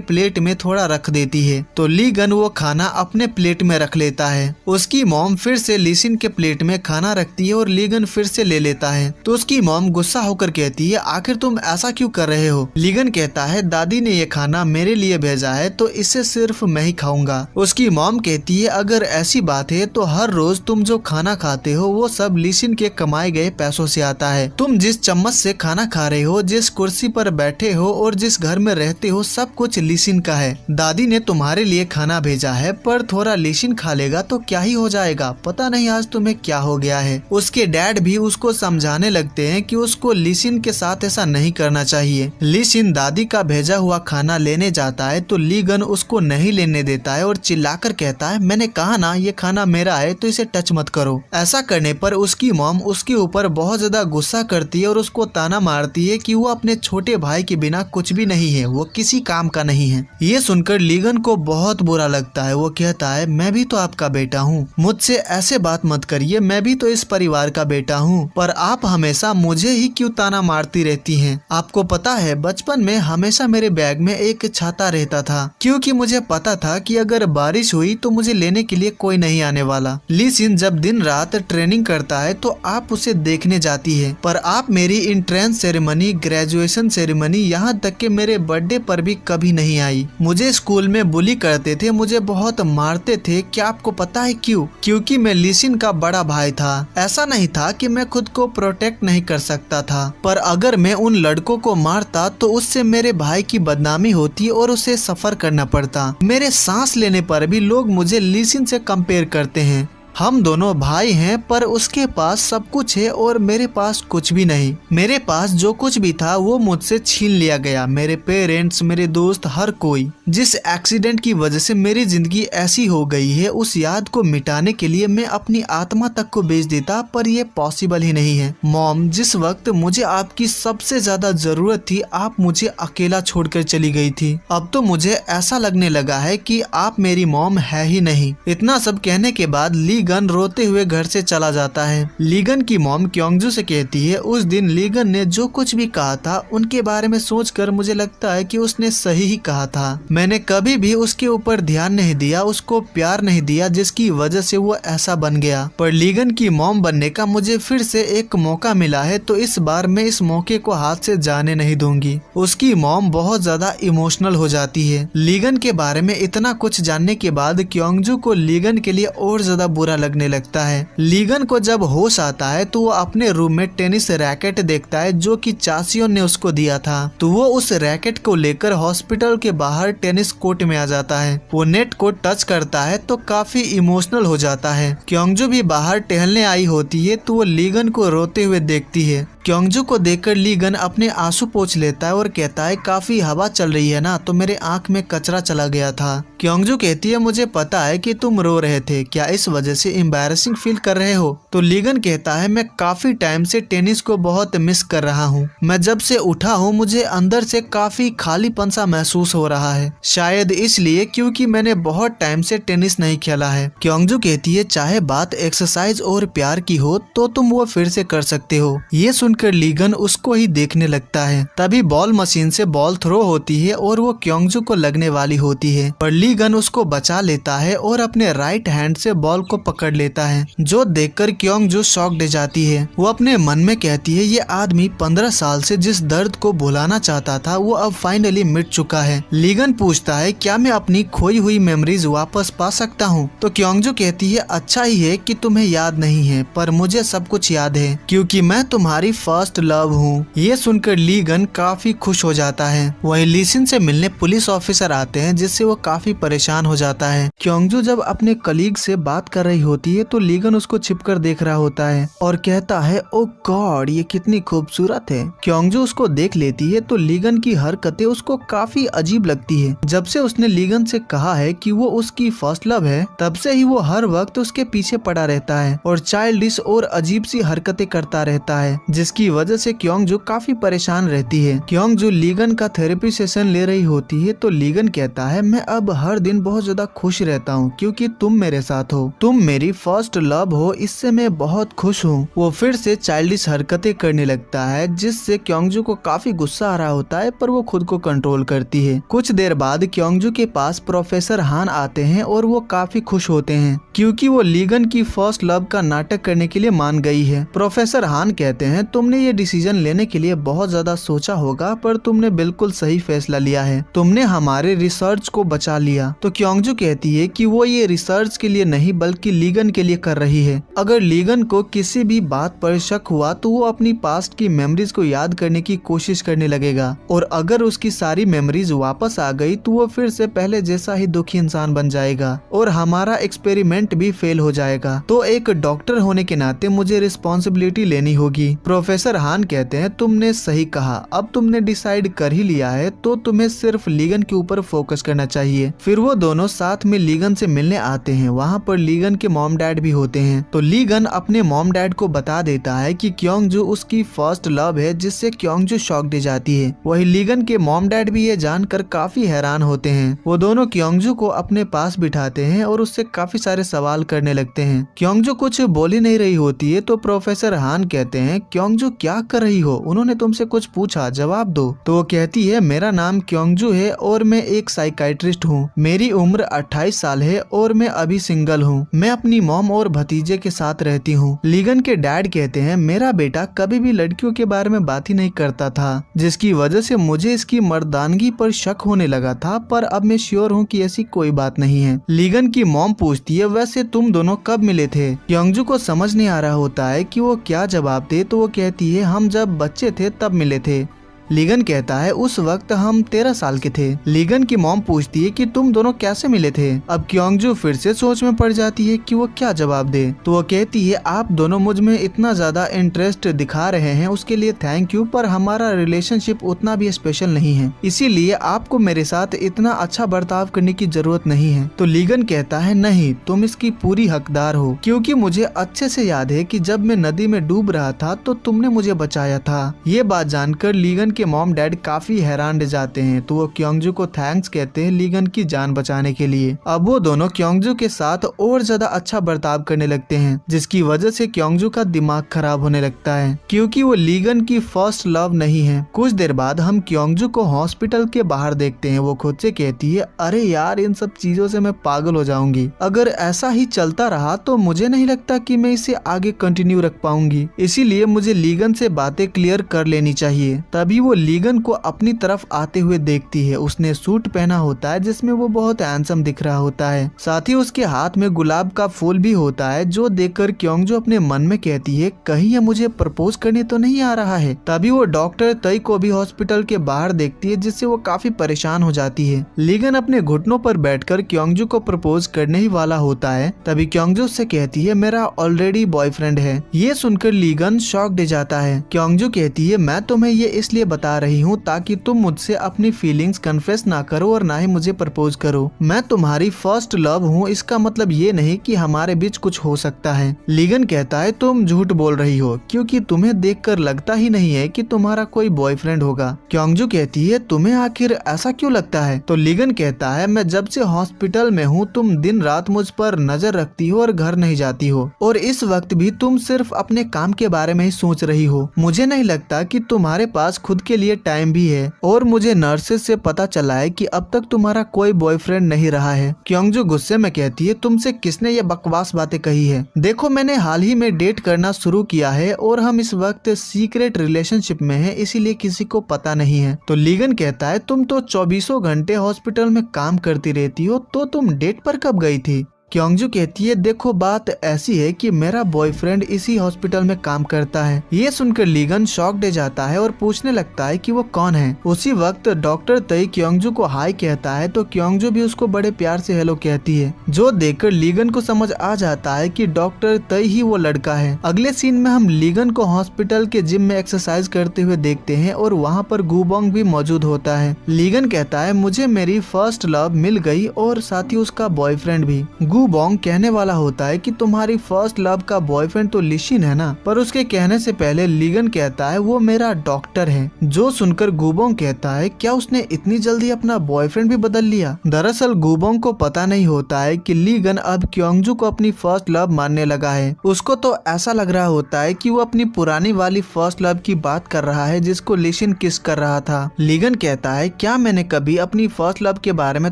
Speaker 1: प्लेट में थोड़ा रख देती है तो लीगन वो खाना अपने प्लेट में रख लेता है। उसकी मॉम फिर से लीशिन के प्लेट में खाना रखती है और लीगन फिर से ले लेता है तो उसकी मॉम गुस्सा होकर कहती है आखिर तुम ऐसा क्यों कर रहे हो। लीगन कहता है दादी ने ये खाना मेरे लिए भेजा है तो इसे सिर्फ मैं ही खाऊंगा। उसकी मॉम कहती है अगर ऐसी बात है तो हर रोज तुम जो खाना खाते हो वो सब लीशिन के कमाए गए पैसों से आता है। तुम जिस चम्मच से खाना खा रहे हो, जिस कुर्सी पर बैठे हो और जिस घर में रहते हो, सब कुछ लीशिन का है। दादी ने तुम्हारे लिए खाना भेजा है पर थोड़ा लीशिन खा लेगा तो क्या ही हो जाएगा, पता नहीं आज तुम्हें क्या हो गया है। उसके डैड भी उसको समझाने लगते हैं कि उसको लीशिन के साथ ऐसा नहीं करना चाहिए। लीशिन दादी का भेजा हुआ खाना लेने जाता है तो लीगन उसको नहीं लेने देता है और चिल्लाकर कहता है मैंने कहा ना ये खाना मेरा है तो इसे टच मत करो। ऐसा करने पर उसकी मॉम उसके ऊपर बहुत ज्यादा गुस्सा करती है और उसको ताना मारती है कि वो अपने छोटे भाई के बिना कुछ भी नहीं है, वो किसी काम का नहीं है। ये सुनकर लीगन को बहुत बुरा लगता है। वो कहता है मैं भी तो आपका बेटा हूँ, मुझसे ऐसे बात मत करिए, मैं भी तो इस परिवार का बेटा हूँ, पर आप हमेशा मुझे ही क्यों ताना मारती रहती हैं। आपको पता है बचपन में हमेशा मेरे बैग में एक छाता रहता था क्योंकि मुझे पता था कि अगर बारिश हुई तो मुझे लेने के लिए कोई नहीं आने वाला। लीशिन जब दिन रात ट्रेनिंग करता है तो आप उसे देखने जाती है, पर आप मेरी एंट्रेंस सेरेमनी, ग्रेजुएशन सेरेमनी, यहाँ तक कि मेरे बर्थडे पर भी कभी नहीं आई। मुझे स्कूल में बुली करते थे, मुझे बहुत मारते थे। क्या आपको पता है क्यों? क्योंकि मैं लीशिन का बड़ा भाई था। ऐसा नहीं था कि मैं खुद को प्रोटेक्ट नहीं कर सकता था, पर अगर मैं उन लड़कों को मारता तो उससे मेरे भाई की बदनामी होती और उसे सफर करना पड़ता। मेरे सांस लेने पर भी लोग मुझे लीशिन से कंपेयर करते हैं। हम दोनों भाई हैं, पर उसके पास सब कुछ है और मेरे पास कुछ भी नहीं। मेरे पास जो कुछ भी था वो मुझसे छीन लिया गया। मेरे पेरेंट्स, मेरे दोस्त, हर कोई। जिस एक्सीडेंट की वजह से मेरी जिंदगी ऐसी हो गई है, उस याद को मिटाने के लिए मैं अपनी आत्मा तक को बेच देता, पर यह पॉसिबल ही नहीं है। मॉम, जिस वक्त मुझे आपकी सबसे ज्यादा जरूरत थी, आप मुझे अकेला छोड़कर चली गई थी। अब तो मुझे ऐसा लगने लगा है कि आप मेरी मॉम है ही नहीं। इतना सब कहने के बाद लीगन रोते हुए घर से चला जाता है। लीगन की मॉम क्योंगजू से कहती है, उस दिन लीगन ने जो कुछ भी कहा था उनके बारे में सोचकर मुझे लगता है कि उसने सही ही कहा था। मैंने कभी भी उसके ऊपर ध्यान नहीं दिया, उसको प्यार नहीं दिया, जिसकी वजह से वो ऐसा बन गया। पर लीगन की मॉम बनने का मुझे फिर से एक मौका मिला है, तो इस बार मैं इस मौके को हाथ से जाने नहीं दूंगी। उसकी मॉम बहुत ज्यादा इमोशनल हो जाती है। लीगन के बारे में इतना कुछ जानने के बाद क्योंगजू को लीगन के लिए और ज्यादा बुरा लगने लगता है। लीगन को जब होश आता है तो वो अपने रूम में टेनिस रैकेट देखता है जो कि चासियों ने उसको दिया था। तो वो उस रैकेट को लेकर हॉस्पिटल के बाहर टेनिस कोर्ट में आ जाता है। वो नेट को टच करता है तो काफी इमोशनल हो जाता है। क्योंगजू भी बाहर टहलने आई होती है तो वो लीगन को रोते हुए देखती है। क्योंगजू को देखकर लीगन अपने आंसू पोंछ लेता है और कहता है, काफी हवा चल रही है ना, तो मेरे आंख में कचरा चला गया था। क्योंगजू कहती है, मुझे पता है कि तुम रो रहे थे, क्या इस वजह से एम्बैरेसिंग फील कर रहे हो? तो लीगन कहता है, मैं काफी टाइम से टेनिस को बहुत मिस कर रहा हूँ। मैं जब से उठा हूँ मुझे अंदर से काफी खालीपन सा महसूस हो रहा है, शायद इसलिए क्योंकि मैंने बहुत टाइम से टेनिस नहीं खेला है। क्योंगजू कहती है, चाहे बात एक्सरसाइज और प्यार की हो तो तुम वो फिर से कर सकते हो। ये सुनकर लीगन उसको ही देखने लगता है। तभी बॉल मशीन से बॉल थ्रो होती है और वो क्योंगजू को लगने वाली होती है, पर लीगन उसको बचा लेता है और अपने राइट हैंड से बॉल को पकड़ लेता है, जो देखकर क्योंगजू शॉक्ड हो जाती है। वो अपने मन में कहती है, ये आदमी 15 साल से जिस दर्द को भुलाना चाहता था वो अब फाइनली मिट चुका है। लीगन पूछता है, क्या मैं अपनी खोई हुई मेमोरीज वापस पा सकता हूँ? तो क्योंगजू कहती है, अच्छा ही है कि तुम्हें याद नहीं है, पर मुझे सब कुछ याद है क्योंकि मैं तुम्हारी फर्स्ट लव हूँ। ये सुनकर लीगन काफी खुश हो जाता है। वहीं लीसिन से मिलने पुलिस ऑफिसर आते हैं, जिससे वो काफी परेशान हो जाता है। क्योंगजू जब अपने कलीग से बात कर रही होती है तो लीगन उसको छिपकर देख रहा होता है और कहता है, ओ गॉड, ये कितनी खूबसूरत है। क्योंगजू उसको देख लेती है तो लीगन की हरकतें उसको काफी अजीब लगती है। जब से उसने लीगन से कहा है कि वो उसकी फर्स्ट लव है, तब से ही वो हर वक्त उसके पीछे पड़ा रहता है और चाइल्डिश और अजीब सी हरकतें करता रहता है, जिसकी वजह से क्योंगजू काफी परेशान रहती है। क्योंगजू लीगन का थेरेपी सेशन ले रही होती है तो लीगन कहता है, मैं अब हर दिन बहुत ज्यादा खुश रहता हूँ क्योंकि तुम मेरे साथ हो, तुम मेरी फर्स्ट लव हो, इससे मैं बहुत खुश हूँ। वो फिर से चाइल्डिश हरकतें करने लगता है, जिससे क्योंगजू को काफी गुस्सा आ रहा होता है, पर वो खुद को कंट्रोल करती है। कुछ देर बाद क्योंगजू के पास प्रोफेसर हान आते हैं और वो काफी खुश होते हैं क्योंकि वो लीगन की फर्स्ट लव का नाटक करने के लिए मान गई है। प्रोफेसर हान कहते हैं, तुमने ये डिसीजन लेने के लिए बहुत ज्यादा सोचा होगा, पर तुमने बिल्कुल सही फैसला लिया है, तुमने हमारे रिसर्च को बचा लिया। तो क्योंगजू कहती है कि वो ये रिसर्च के लिए नहीं बल्कि लीगन के लिए कर रही है। अगर लीगन को किसी भी बात पर शक हुआ तो वो अपनी पास्ट की मेमोरीज को याद करने की कोशिश करने लगेगा, और अगर उसकी सारी मेमोरीज वापस आ गई तो वो फिर से पहले जैसा ही दुखी इंसान बन जाएगा और हमारा एक्सपेरिमेंट भी फेल हो जाएगा। तो एक डॉक्टर होने के नाते मुझे रिस्पॉन्सिबिलिटी लेनी होगी। प्रोफेसर हान कहते हैं, तुमने सही कहा, अब तुमने डिसाइड कर ही लिया है तो तुम्हें सिर्फ लीगन के ऊपर फोकस करना चाहिए। फिर वो दोनों साथ में लीगन से मिलने आते हैं। वहाँ पर लीगन के मॉम डैड भी होते हैं। तो लीगन अपने मॉम डैड को बता देता है कि क्योंगजू उसकी फर्स्ट लव है, जिससे क्योंगजू शॉक दे जाती है। वही लीगन के मॉम डैड भी ये जानकर काफी हैरान होते हैं। वो दोनों क्योंगजू को अपने पास बिठाते हैं और उससे काफी सारे सवाल करने लगते हैं। क्योंगजू कुछ बोल ही नहीं रही होती है तो प्रोफेसर हान कहते हैं, क्योंगजू क्या कर रही हो, उन्होंने तुमसे कुछ पूछा, जवाब दो। तो वो कहती है, मेरा नाम क्योंगजू है और मैं एक साइकाइट्रिस्ट हूँ, मेरी उम्र 28 साल है और मैं अभी सिंगल हूँ, मैं अपनी मॉम और भतीजे के साथ रहती हूँ। लीगन के डैड कहते हैं, मेरा बेटा कभी भी लड़कियों के बारे में बात ही नहीं करता था, जिसकी वजह से मुझे इसकी मर्दानगी पर शक होने लगा था, पर अब मैं श्योर हूँ कि ऐसी कोई बात नहीं है। लीगन की मॉम पूछती है, वैसे तुम दोनों कब मिले थे? क्योंगजू को समझ नहीं आ रहा होता है कि वो क्या जवाब दे, तो वो कहती है, हम जब बच्चे थे तब मिले थे। लीगन कहता है उस वक्त हम 13 साल के थे। लीगन की मॉम पूछती है कि तुम दोनों कैसे मिले थे। अब क्योंगजू फिर से सोच में पड़ जाती है कि वो क्या जवाब दे, तो वो कहती है आप दोनों मुझ में इतना ज्यादा इंटरेस्ट दिखा रहे हैं उसके लिए थैंक यू, पर हमारा रिलेशनशिप उतना भी स्पेशल नहीं है, इसीलिए आपको मेरे साथ इतना अच्छा बर्ताव करने की जरूरत नहीं है। तो लीगन कहता है नहीं, तुम इसकी पूरी हकदार हो, क्योंकि मुझे अच्छे से याद है कि जब मैं नदी में डूब रहा था तो तुमने मुझे बचाया था। ये बात जानकर लीगन के मॉम डैड काफी हैरान रह जाते हैं, तो वो क्योंगजू को थैंक्स कहते हैं लीगन की जान बचाने के लिए। अब वो दोनों क्योंगजू के साथ और ज्यादा अच्छा बर्ताव करने लगते हैं, जिसकी वजह से क्योंगजू का दिमाग खराब होने लगता है, क्योंकि वो लीगन की फर्स्ट लव नहीं है। कुछ देर बाद हम क्योंगजू को हॉस्पिटल के बाहर देखते हैं। वो खुद से कहती है अरे यार, इन सब चीजों से मैं पागल हो जाऊंगी। अगर ऐसा ही चलता रहा तो मुझे नहीं लगता कि मैं इसे आगे कंटिन्यू रख पाऊंगी, इसीलिए मुझे लीगन से बातें क्लियर कर लेनी चाहिए। तभी वो लीगन को अपनी तरफ आते हुए देखती है। उसने सूट पहना होता है जिसमें वो बहुत हैंडसम दिख रहा होता है, साथ ही उसके हाथ में गुलाब का फूल भी होता है, जो देखकर क्योंगजू अपने मन में कहती है कहीं ये मुझे प्रपोज करने तो नहीं आ रहा है। तभी वो डॉक्टर तई को भी हॉस्पिटल के बाहर देखती है, जिससे वो काफी परेशान हो जाती है। लीगन अपने घुटनों पर बैठकर क्योंगजू को प्रपोज करने ही वाला होता है, तभी क्योंगजू से कहती है मेरा ऑलरेडी बॉयफ्रेंड है। ये सुनकर लीगन शॉक्ड हो जाता है। क्योंगजू कहती है मैं तुम्हें ये इसलिए बता रही हूँ ताकि तुम मुझसे अपनी फीलिंग्स कन्फेस ना करो और ना ही मुझे प्रपोज करो। मैं तुम्हारी फर्स्ट लव हूँ, इसका मतलब ये नहीं कि हमारे बीच कुछ हो सकता है। लीगन कहता है तुम झूठ बोल रही हो, क्योंकि तुम्हें देखकर लगता ही नहीं है कि तुम्हारा कोई बॉयफ्रेंड होगा। क्योंगजू कहती है तुम्हें आखिर ऐसा क्यों लगता है? तो लीगन कहता है मैं जब से हॉस्पिटल में हूँ तुम दिन रात मुझ पर नजर रखती हो और घर नहीं जाती हो, और इस वक्त भी तुम सिर्फ अपने काम के बारे में ही सोच रही हो। मुझे नहीं लगता कि तुम्हारे पास खुद के लिए टाइम भी है, और मुझे नर्सेस से पता चला है कि अब तक तुम्हारा कोई बॉयफ्रेंड नहीं रहा है। क्योंगजू गुस्से में कहती है तुमसे किसने ये बकवास बातें कही है? देखो मैंने हाल ही में डेट करना शुरू किया है और हम इस वक्त सीक्रेट रिलेशनशिप में हैं, इसीलिए किसी को पता नहीं है। तो लीगन कहता है तुम तो 24 घंटे हॉस्पिटल में काम करती रहती हो, तो तुम डेट पर कब गई थी? क्योंगजू कहती है देखो बात ऐसी है कि मेरा बॉयफ्रेंड इसी हॉस्पिटल में काम करता है। ये सुनकर लीगन शॉक्ड हो जाता है और पूछने लगता है कि वो कौन है। उसी वक्त डॉक्टर तई क्योंगजू को हाय कहता है, तो क्योंगजू भी उसको बड़े प्यार से हेलो कहती है, जो देखकर लीगन को समझ आ जाता है कि डॉक्टर तई ही वो लड़का है। अगले सीन में हम लीगन को हॉस्पिटल के जिम में एक्सरसाइज करते हुए देखते हैं और वहाँ पर गुबोंग भी मौजूद होता है। लीगन कहता है मुझे मेरी फर्स्ट लव मिल गई और साथ ही उसका बॉयफ्रेंड भी। गुबोंग कहने वाला होता है कि तुम्हारी फर्स्ट लव का बॉयफ्रेंड तो लिशिन है ना, पर उसके कहने से पहले लीगन कहता है वो मेरा डॉक्टर है। जो सुनकर गुबोंग कहता है क्या उसने इतनी जल्दी अपना बॉयफ्रेंड भी बदल लिया? दरअसल गुबोंग को पता नहीं होता है कि लीगन अब क्योंगजू को अपनी फर्स्ट लव मानने लगा है। उसको तो ऐसा लग रहा होता है कि वो अपनी पुरानी वाली फर्स्ट लव की बात कर रहा है जिसको लिशिन किस कर रहा था। लीगन कहता है क्या मैंने कभी अपनी फर्स्ट लव के बारे में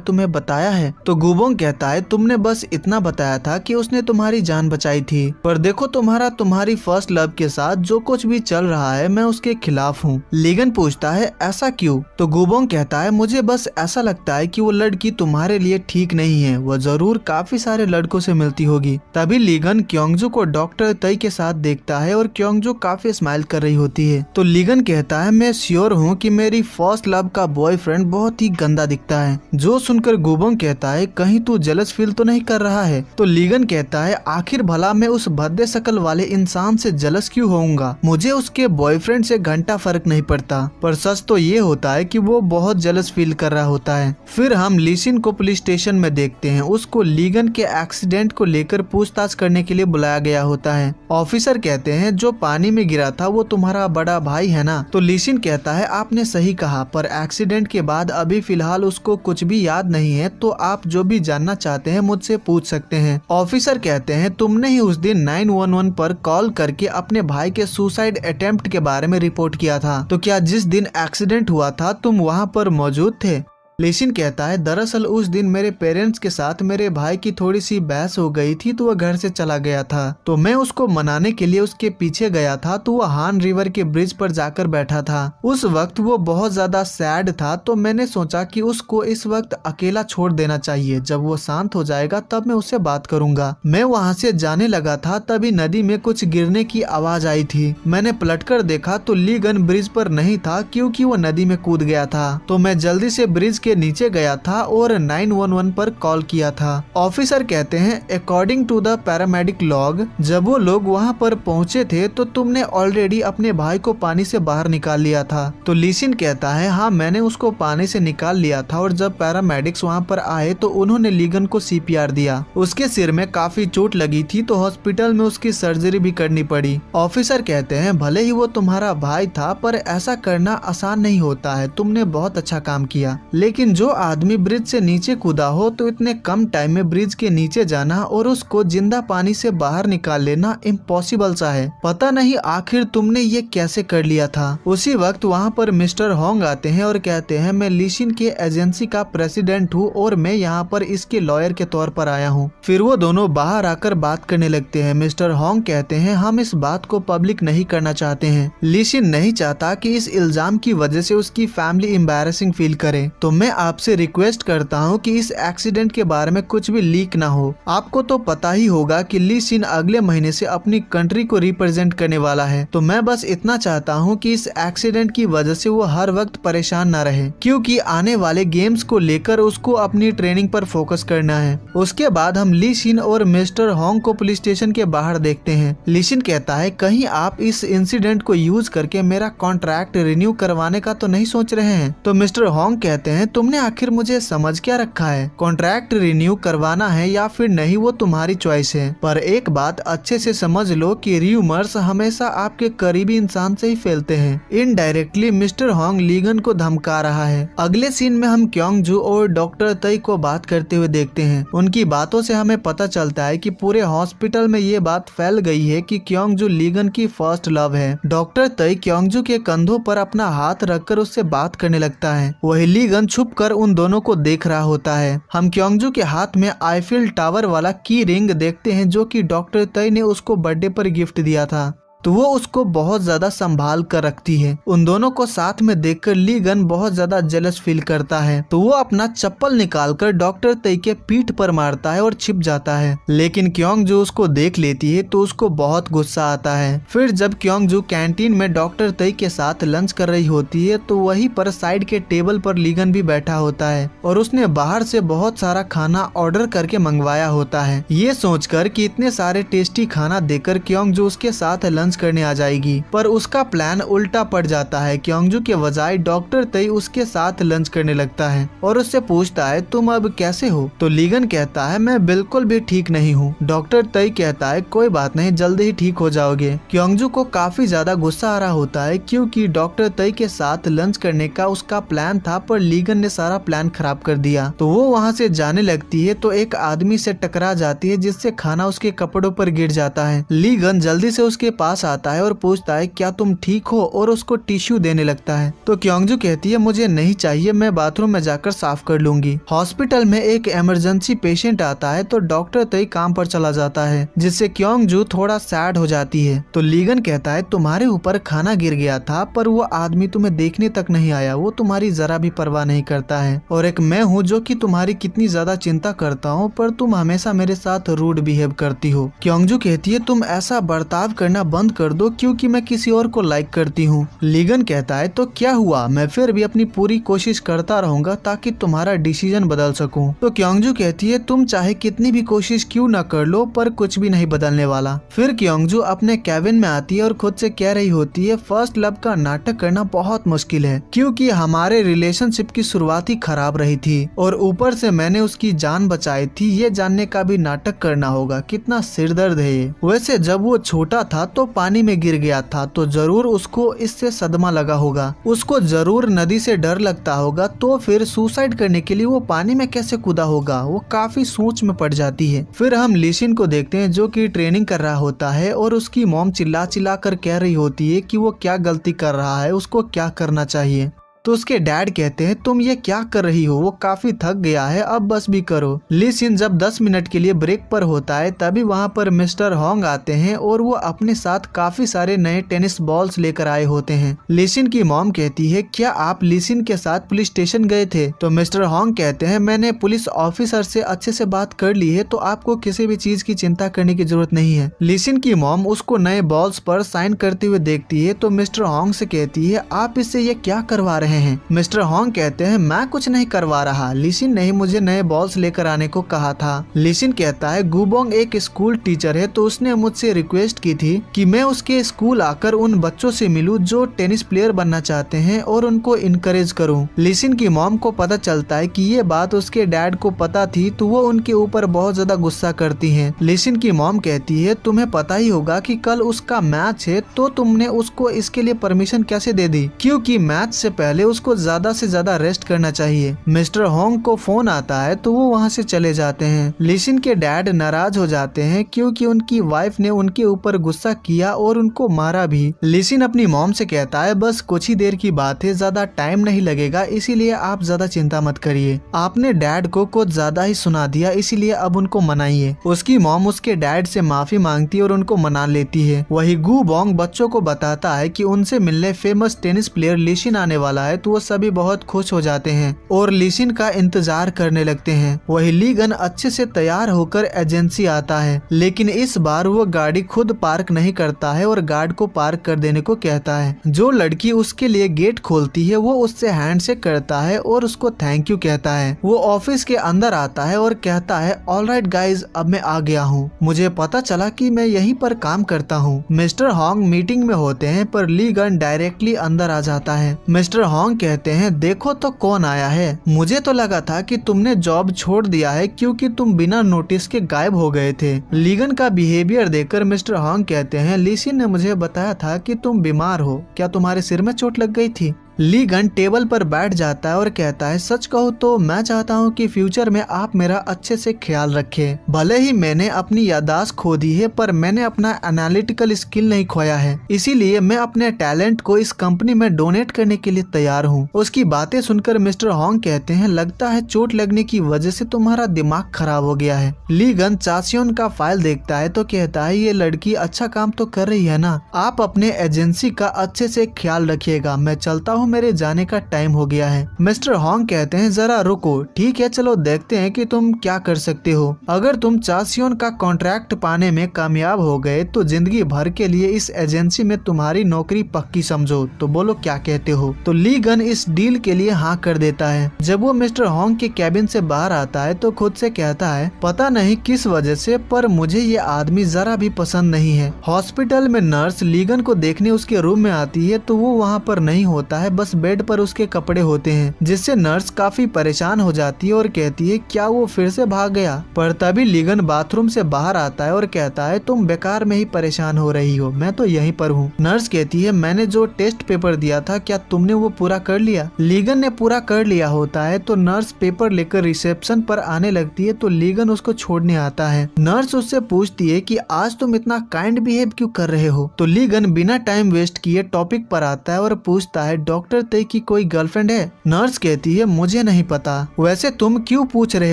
Speaker 1: तुम्हें बताया है? तो गुबोंग कहता है तुमने बस इतना बताया था कि उसने तुम्हारी जान बचाई थी, पर देखो तुम्हारी फर्स्ट लव के साथ जो कुछ भी चल रहा है मैं उसके खिलाफ हूँ। लीगन पूछता है ऐसा क्यों? तो गुबोंग कहता है मुझे बस ऐसा लगता है कि वो लड़की तुम्हारे लिए ठीक नहीं है, वो जरूर काफी सारे लड़कों से मिलती होगी। तभी लीगन क्योंगजू को डॉक्टर तई के साथ देखता है और क्योंगजू काफी स्माइल कर रही होती है। तो लीगन कहता है मैं श्योर हूँ कि मेरी फर्स्ट लव का बॉयफ्रेंड बहुत ही गंदा दिखता है। जो सुनकर गुबोंग कहता है कहीं तू जेलस फील तो नहीं कर रहा है? तो लीगन कहता है आखिर भला मैं उस भद्दे शकल वाले इंसान से जलस क्यों होऊंगा? मुझे उसके बॉयफ्रेंड से घंटा फर्क नहीं पड़ता, पर सच तो ये होता है कि वो बहुत जलस फील कर रहा होता है। फिर हम लिशिन को पुलिस स्टेशन में देखते हैं। उसको लीगन के एक्सीडेंट को लेकर पूछताछ करने के लिए बुलाया गया होता है। ऑफिसर कहते हैं जो पानी में गिरा था वो तुम्हारा बड़ा भाई है ना? तो लिशिन कहता है आपने सही कहा, पर एक्सीडेंट के बाद अभी फिलहाल उसको कुछ भी याद नहीं है, तो आप जो भी जानना चाहते हैं मुझसे पूछ सकते हैं। ऑफिसर कहते हैं तुमने ही उस दिन 911 पर कॉल करके अपने भाई के सुसाइड अटेम्प्ट के बारे में रिपोर्ट किया था, तो क्या जिस दिन एक्सीडेंट हुआ था तुम वहाँ पर मौजूद थे? लीशिन कहता है दरअसल उस दिन मेरे पेरेंट्स के साथ मेरे भाई की थोड़ी सी बहस हो गई थी तो वह घर से चला गया था। तो मैं उसको मनाने के लिए उसके पीछे गया था तो वह हान रिवर के ब्रिज पर जाकर बैठा था। उस वक्त वो बहुत ज्यादा सैड था तो मैंने सोचा कि उसको इस वक्त अकेला छोड़ देना चाहिए। जब वो शांत हो जाएगा तब मैं उससे बात करूंगा। मैं वहाँ से जाने लगा था तभी नदी में कुछ गिरने की आवाज आई थी। मैंने पलटकर देखा तो लीगन ब्रिज पर नहीं था क्योंकि वो नदी में कूद गया था। तो मैं जल्दी से ब्रिज के नीचे गया था और 911 पर कॉल किया था। ऑफिसर कहते हैं according to the paramedic log जब वो लोग वहाँ पर पहुँचे थे तो तुमने ऑलरेडी अपने भाई को पानी से बाहर निकाल लिया था। तो लीशिन कहता है हाँ मैंने उसको पानी से निकाल लिया था और जब पैरामेडिक्स वहाँ पर आए तो उन्होंने लीगन को CPR दिया। उसके सिर में काफी चोट लगी थी तो हॉस्पिटल में उसकी सर्जरी भी करनी पड़ी। ऑफिसर कहते हैं भले ही वो तुम्हारा भाई था पर ऐसा करना आसान नहीं होता है। तुमने बहुत अच्छा काम किया, लेकिन जो आदमी ब्रिज से नीचे कूदा हो तो इतने कम टाइम में ब्रिज के नीचे जाना और उसको जिंदा पानी से बाहर निकाल लेना इम्पॉसिबल सा है। पता नहीं आखिर तुमने ये कैसे कर लिया था। उसी वक्त वहाँ पर मिस्टर होंग आते हैं और कहते हैं मैं लीशिन के एजेंसी का प्रेसिडेंट हूँ और मैं यहाँ पर इसके लॉयर के तौर पर आया हूँ। फिर वो दोनों बाहर आकर बात करने लगते हैं। मिस्टर होंग कहते हैं हम इस बात को पब्लिक नहीं करना चाहते हैं। लीशिन नहीं चाहता कि इस इल्जाम की वजह से उसकी फैमिली एम्बैरेसिंग फील करे। तो मैं आपसे रिक्वेस्ट करता हूँ कि इस एक्सीडेंट के बारे में कुछ भी लीक ना हो। आपको तो पता ही होगा कि लीशिन अगले महीने से अपनी कंट्री को रिप्रेजेंट करने वाला है। तो मैं बस इतना चाहता हूँ कि इस एक्सीडेंट की वजह से वो हर वक्त परेशान ना रहे क्योंकि आने वाले गेम्स को लेकर उसको अपनी ट्रेनिंग पर फोकस करना है। उसके बाद हम लीशिन और मिस्टर होंग को पुलिस स्टेशन के बाहर देखते हैं। लीशिन कहता है कहीं आप इस इंसिडेंट को यूज करके मेरा कॉन्ट्रैक्ट रिन्यू करवाने का तो नहीं सोच रहे हैं। तो मिस्टर होंग कहते हैं तुमने आखिर मुझे समझ क्या रखा है, कॉन्ट्रैक्ट रिन्यू करवाना है या फिर नहीं वो तुम्हारी चॉइस है। पर एक बात अच्छे से समझ लो कि र्यूमर्स हमेशा आपके करीबी इंसान से ही फैलते हैं। इनडायरेक्टली मिस्टर होंग लीगन को धमका रहा है। अगले सीन में हम क्योंगजू और डॉक्टर तई को बात करते हुए देखते हैं। उनकी बातों से हमें पता चलता है कि पूरे हॉस्पिटल में ये बात फैल गई है कि क्योंगजू लीगन की फर्स्ट लव है। डॉक्टर तई क्योंगजू के कंधों पर अपना हाथ रखकर उससे बात करने लगता है। वही लीगन छुपकर उन दोनों को देख रहा होता है। हम क्योंगजू के हाथ में आईफिल टावर वाला की रिंग देखते हैं जो कि डॉक्टर तई ने उसको बर्थडे पर गिफ्ट दिया था। तो वो उसको बहुत ज्यादा संभाल कर रखती है। उन दोनों को साथ में देखकर लीगन बहुत ज्यादा जेलस फील करता है। तो वो अपना चप्पल निकालकर डॉक्टर तई के पीठ पर मारता है और छिप जाता है। लेकिन क्योंगजू उसको देख लेती है तो उसको बहुत गुस्सा आता है। फिर जब क्योंगजू कैंटीन में डॉक्टर तई के साथ लंच कर रही होती है तो वहीं पर साइड के टेबल पर लीगन भी बैठा होता है और उसने बाहर से बहुत सारा खाना ऑर्डर करके मंगवाया होता है, ये सोचकर कि इतने सारे टेस्टी खाना देकर क्योंगजू उसके साथ लंच करने आ जाएगी। पर उसका प्लान उल्टा पड़ जाता है। क्योंगजू के बजाय डॉक्टर तई उसके साथ लंच करने लगता है और उससे पूछता है तुम अब कैसे हो। तो लीगन कहता है मैं बिल्कुल भी ठीक नहीं हूँ। डॉक्टर तई कहता है कोई बात नहीं, जल्दी ही ठीक हो जाओगे। क्योंगजू को काफी ज्यादा गुस्सा आ रहा होता है क्योंकि डॉक्टर तई के साथ लंच करने का उसका प्लान था पर लीगन ने सारा प्लान खराब कर दिया। तो वो वहाँ से जाने लगती है तो एक आदमी से टकरा जाती है जिससे खाना उसके कपड़ों पर गिर जाता है। लीगन जल्दी से उसके पास आता है और पूछता है क्या तुम ठीक हो और उसको टिश्यू देने लगता है। तो क्योंगजू कहती है मुझे नहीं चाहिए, मैं बाथरूम में जाकर साफ कर लूंगी। हॉस्पिटल में एक इमरजेंसी पेशेंट आता है तो डॉक्टर तई काम पर चला जाता है जिससे क्योंगजू थोड़ा सैड हो जाती है। तो लीगन कहता है तुम्हारे ऊपर खाना गिर गया था पर वो आदमी तुम्हें देखने तक नहीं आया, वो तुम्हारी जरा भी परवाह नहीं करता है और एक मैं हूँ जो कि तुम्हारी कितनी ज्यादा चिंता करता हूँ पर तुम हमेशा मेरे साथ रूड बिहेव करती हो। क्योंगजू कहती है तुम ऐसा बर्ताव करना बंद कर दो क्योंकि मैं किसी और को लाइक करती हूँ। लीगन कहता है तो क्या हुआ, मैं फिर भी अपनी पूरी कोशिश करता रहूंगा ताकि तुम्हारा डिसीजन बदल सकूं। तो क्योंगजू कहती है तुम चाहे कितनी भी कोशिश क्यों न कर लो पर कुछ भी नहीं बदलने वाला। फिर क्योंगजू अपने कैबिन में आती है और खुद से कह रही होती है फर्स्ट लव का नाटक करना बहुत मुश्किल है क्योंकि हमारे रिलेशनशिप की शुरुआत ही खराब रही थी और ऊपर से मैंने उसकी जान बचाई थी, ये जानने का भी नाटक करना होगा। कितना सिरदर्द है ये। वैसे जब वो छोटा था तो पानी में गिर गया था तो जरूर उसको इससे सदमा लगा होगा, उसको जरूर नदी से डर लगता होगा, तो फिर सुसाइड करने के लिए वो पानी में कैसे कूदा होगा। वो काफी सोच में पड़ जाती है। फिर हम लीशिन को देखते हैं जो कि ट्रेनिंग कर रहा होता है और उसकी मॉम चिल्ला चिल्ला कर कह रही होती है कि वो क्या गलती कर रहा है, उसको क्या करना चाहिए। तो उसके डैड कहते हैं तुम ये क्या कर रही हो, वो काफी थक गया है, अब बस भी करो। ली सिन जब 10 मिनट के लिए ब्रेक पर होता है तभी वहाँ पर मिस्टर होंग आते हैं और वो अपने साथ काफी सारे नए टेनिस बॉल्स लेकर आए होते हैं। ली सिन की मॉम कहती है क्या आप ली सिन के साथ पुलिस स्टेशन गए थे? तो मिस्टर होंग कहते हैं मैंने पुलिस ऑफिसर से अच्छे से बात कर ली है, तो आपको किसी भी चीज की चिंता करने की जरूरत नहीं है। ली सिन की मॉम उसको नए बॉल्स पर साइन करते हुए देखती है तो मिस्टर होंग से कहती है आप इससे ये क्या करवा रहे हैं? मिस्टर होंग कहते हैं मैं कुछ नहीं करवा रहा, ली सिन ने ही मुझे नए बॉल्स लेकर आने को कहा था। ली सिन कहता है गुबोंग एक स्कूल टीचर है तो उसने मुझसे रिक्वेस्ट की थी कि मैं उसके स्कूल आकर उन बच्चों से मिलूं जो टेनिस प्लेयर बनना चाहते हैं और उनको इनकरेज करूं। ली सिन की मॉम को पता चलता है कि ये बात उसके डैड को पता थी तो वो उनके ऊपर बहुत ज्यादा गुस्सा करती हैं। ली सिन की मॉम कहती है तुम्हें पता ही होगा कि कल उसका मैच है तो तुमने उसको इसके लिए परमिशन कैसे दे दी, क्योंकि मैच से पहले उसको ज्यादा से ज्यादा रेस्ट करना चाहिए। मिस्टर होंग को फोन आता है तो वो वहाँ से चले जाते हैं। ली सिन के डैड नाराज हो जाते हैं क्योंकि उनकी वाइफ ने उनके ऊपर गुस्सा किया और उनको मारा भी। ली सिन अपनी मॉम से कहता है बस कुछ ही देर की बात है, ज्यादा टाइम नहीं लगेगा, इसीलिए आप ज्यादा चिंता मत करिए। आपने डैड को कुछ ज्यादा ही सुना दिया, इसीलिए अब उनको मनाइए। उसकी मॉम उसके डैड से माफी मांगती है और उनको मना लेती है। वही गु बोंग बच्चों को बताता है कि उनसे मिलने फेमस टेनिस प्लेयर ली सिन आने वाला है तो वो सभी बहुत खुश हो जाते हैं और ली सिन का इंतजार करने लगते हैं। वही ली गन अच्छे से तैयार होकर एजेंसी आता है, लेकिन इस बार वो गाड़ी खुद पार्क नहीं करता है और गार्ड को पार्क कर देने को कहता है। जो लड़की उसके लिए गेट खोलती है वो उससे हैंडशेक करता है और उसको थैंक यू कहता है। वो ऑफिस के अंदर आता है और कहता है ऑलराइट गाइज अब मैं आ गया हूँ, मुझे पता चला कि मैं यहीं पर काम करता हूँ। मिस्टर होंग मीटिंग में होते हैं पर ली गन डायरेक्टली अंदर आ जाता है। मिस्टर होंग कहते हैं देखो तो कौन आया है, मुझे तो लगा था कि तुमने जॉब छोड़ दिया है क्योंकि तुम बिना नोटिस के गायब हो गए थे। लीगन का बिहेवियर देखकर मिस्टर होंग कहते हैं ली सिन ने मुझे बताया था कि तुम बीमार हो, क्या तुम्हारे सिर में चोट लग गई थी? ली गन टेबल पर बैठ जाता है और कहता है सच कहूँ तो मैं चाहता हूँ कि फ्यूचर में आप मेरा अच्छे से ख्याल रखें। भले ही मैंने अपनी याददाश्त खो दी है पर मैंने अपना एनालिटिकल स्किल नहीं खोया है, इसीलिए मैं अपने टैलेंट को इस कंपनी में डोनेट करने के लिए तैयार हूँ। उसकी बातें सुनकर मिस्टर होंग कहते हैं लगता है चोट लगने की वजह से तुम्हारा दिमाग खराब हो गया है। ली गन चासियोन का फाइल देखता है तो कहता है ये लड़की अच्छा काम तो कर रही है ना, आप अपने एजेंसी का अच्छे से ख्याल रखिएगा, मैं चलता हूँ, मेरे जाने का टाइम हो गया है। मिस्टर होंग कहते हैं जरा रुको, ठीक है चलो देखते हैं कि तुम क्या कर सकते हो। अगर तुम चासियोन का कॉन्ट्रैक्ट पाने में कामयाब हो गए तो जिंदगी भर के लिए इस एजेंसी में तुम्हारी नौकरी पक्की समझो, तो बोलो क्या कहते हो। तो ली गन इस डील के लिए हाँ कर देता है। जब वो मिस्टर होंग के कैबिन से बाहर आता है तो खुद से कहता है पता नहीं किस वजह से पर मुझे ये आदमी जरा भी पसंद नहीं है। हॉस्पिटल में नर्स लीगन को देखने उसके रूम में आती है तो वो वहाँ पर नहीं होता है, बस बेड पर उसके कपड़े होते हैं, जिससे नर्स काफी परेशान हो जाती है और कहती है क्या वो फिर से भाग गया। पर तभी लीगन बाथरूम से बाहर आता है और कहता है तुम बेकार में ही परेशान हो रही हो, मैं तो यहीं पर हूँ। नर्स कहती है मैंने जो टेस्ट पेपर दिया था क्या तुमने वो पूरा कर लिया? लीगन ने पूरा कर लिया होता है तो नर्स पेपर लेकर रिसेप्शन पर आने लगती है तो लीगन उसको छोड़ने आता है। नर्स उससे पूछती है कि आज तुम इतना काइंड बिहेव क्यों कर रहे हो? तो लीगन बिना टाइम वेस्ट किए टॉपिक पर आता है और पूछता है डॉक्टर तय की कोई गर्लफ्रेंड है? नर्स कहती है मुझे नहीं पता, वैसे तुम क्यों पूछ रहे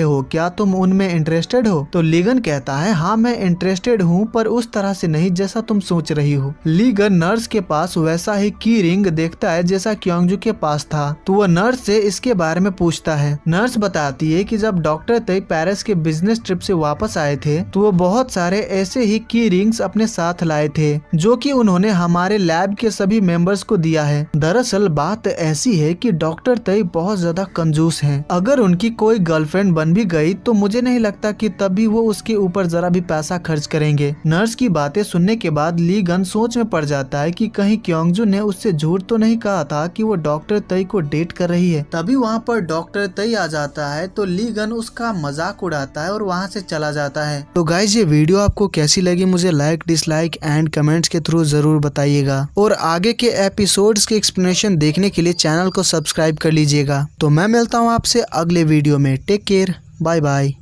Speaker 1: हो, क्या तुम उनमें इंटरेस्टेड हो? तो लीगन कहता है हाँ मैं इंटरेस्टेड हूँ पर उस तरह से नहीं जैसा तुम सोच रही हो। लीगन नर्स के पास वैसा ही की रिंग देखता है जैसा क्योंगजू के पास था तो वह नर्स से इसके बारे में पूछता है। नर्स बताती है कि जब डॉक्टर तय पेरिस के बिजनेस ट्रिप से वापस आए थे तो वो बहुत सारे ऐसे ही की रिंग्स अपने साथ लाए थे जो कि उन्होंने हमारे लैब के सभी मेंबर्स को दिया है। दरअसल बात ऐसी है कि डॉक्टर तय बहुत ज्यादा कंजूस हैं। अगर उनकी कोई गर्लफ्रेंड बन भी गई तो मुझे नहीं लगता कि तभी वो उसके ऊपर जरा भी पैसा खर्च करेंगे। नर्स की बातें सुनने के बाद लीगन सोच में पड़ जाता है कि कहीं क्योंगजू ने उससे झूठ तो नहीं कहा था कि वो डॉक्टर तय को डेट कर रही है। तभी वहाँ पर डॉक्टर तय आ जाता है तो लीगन उसका मजाक उड़ाता है और वहाँ से चला जाता है। तो गाइज ये वीडियो आपको कैसी लगी मुझे लाइक डिसलाइक एंड कमेंट्स के थ्रू जरूर बताइएगा और आगे के एपिसोड्स के एक्सप्लेनेशन देखने के लिए चैनल को सब्सक्राइब कर लीजिएगा। तो मैं मिलता हूँ आपसे अगले वीडियो में। Take care, bye bye.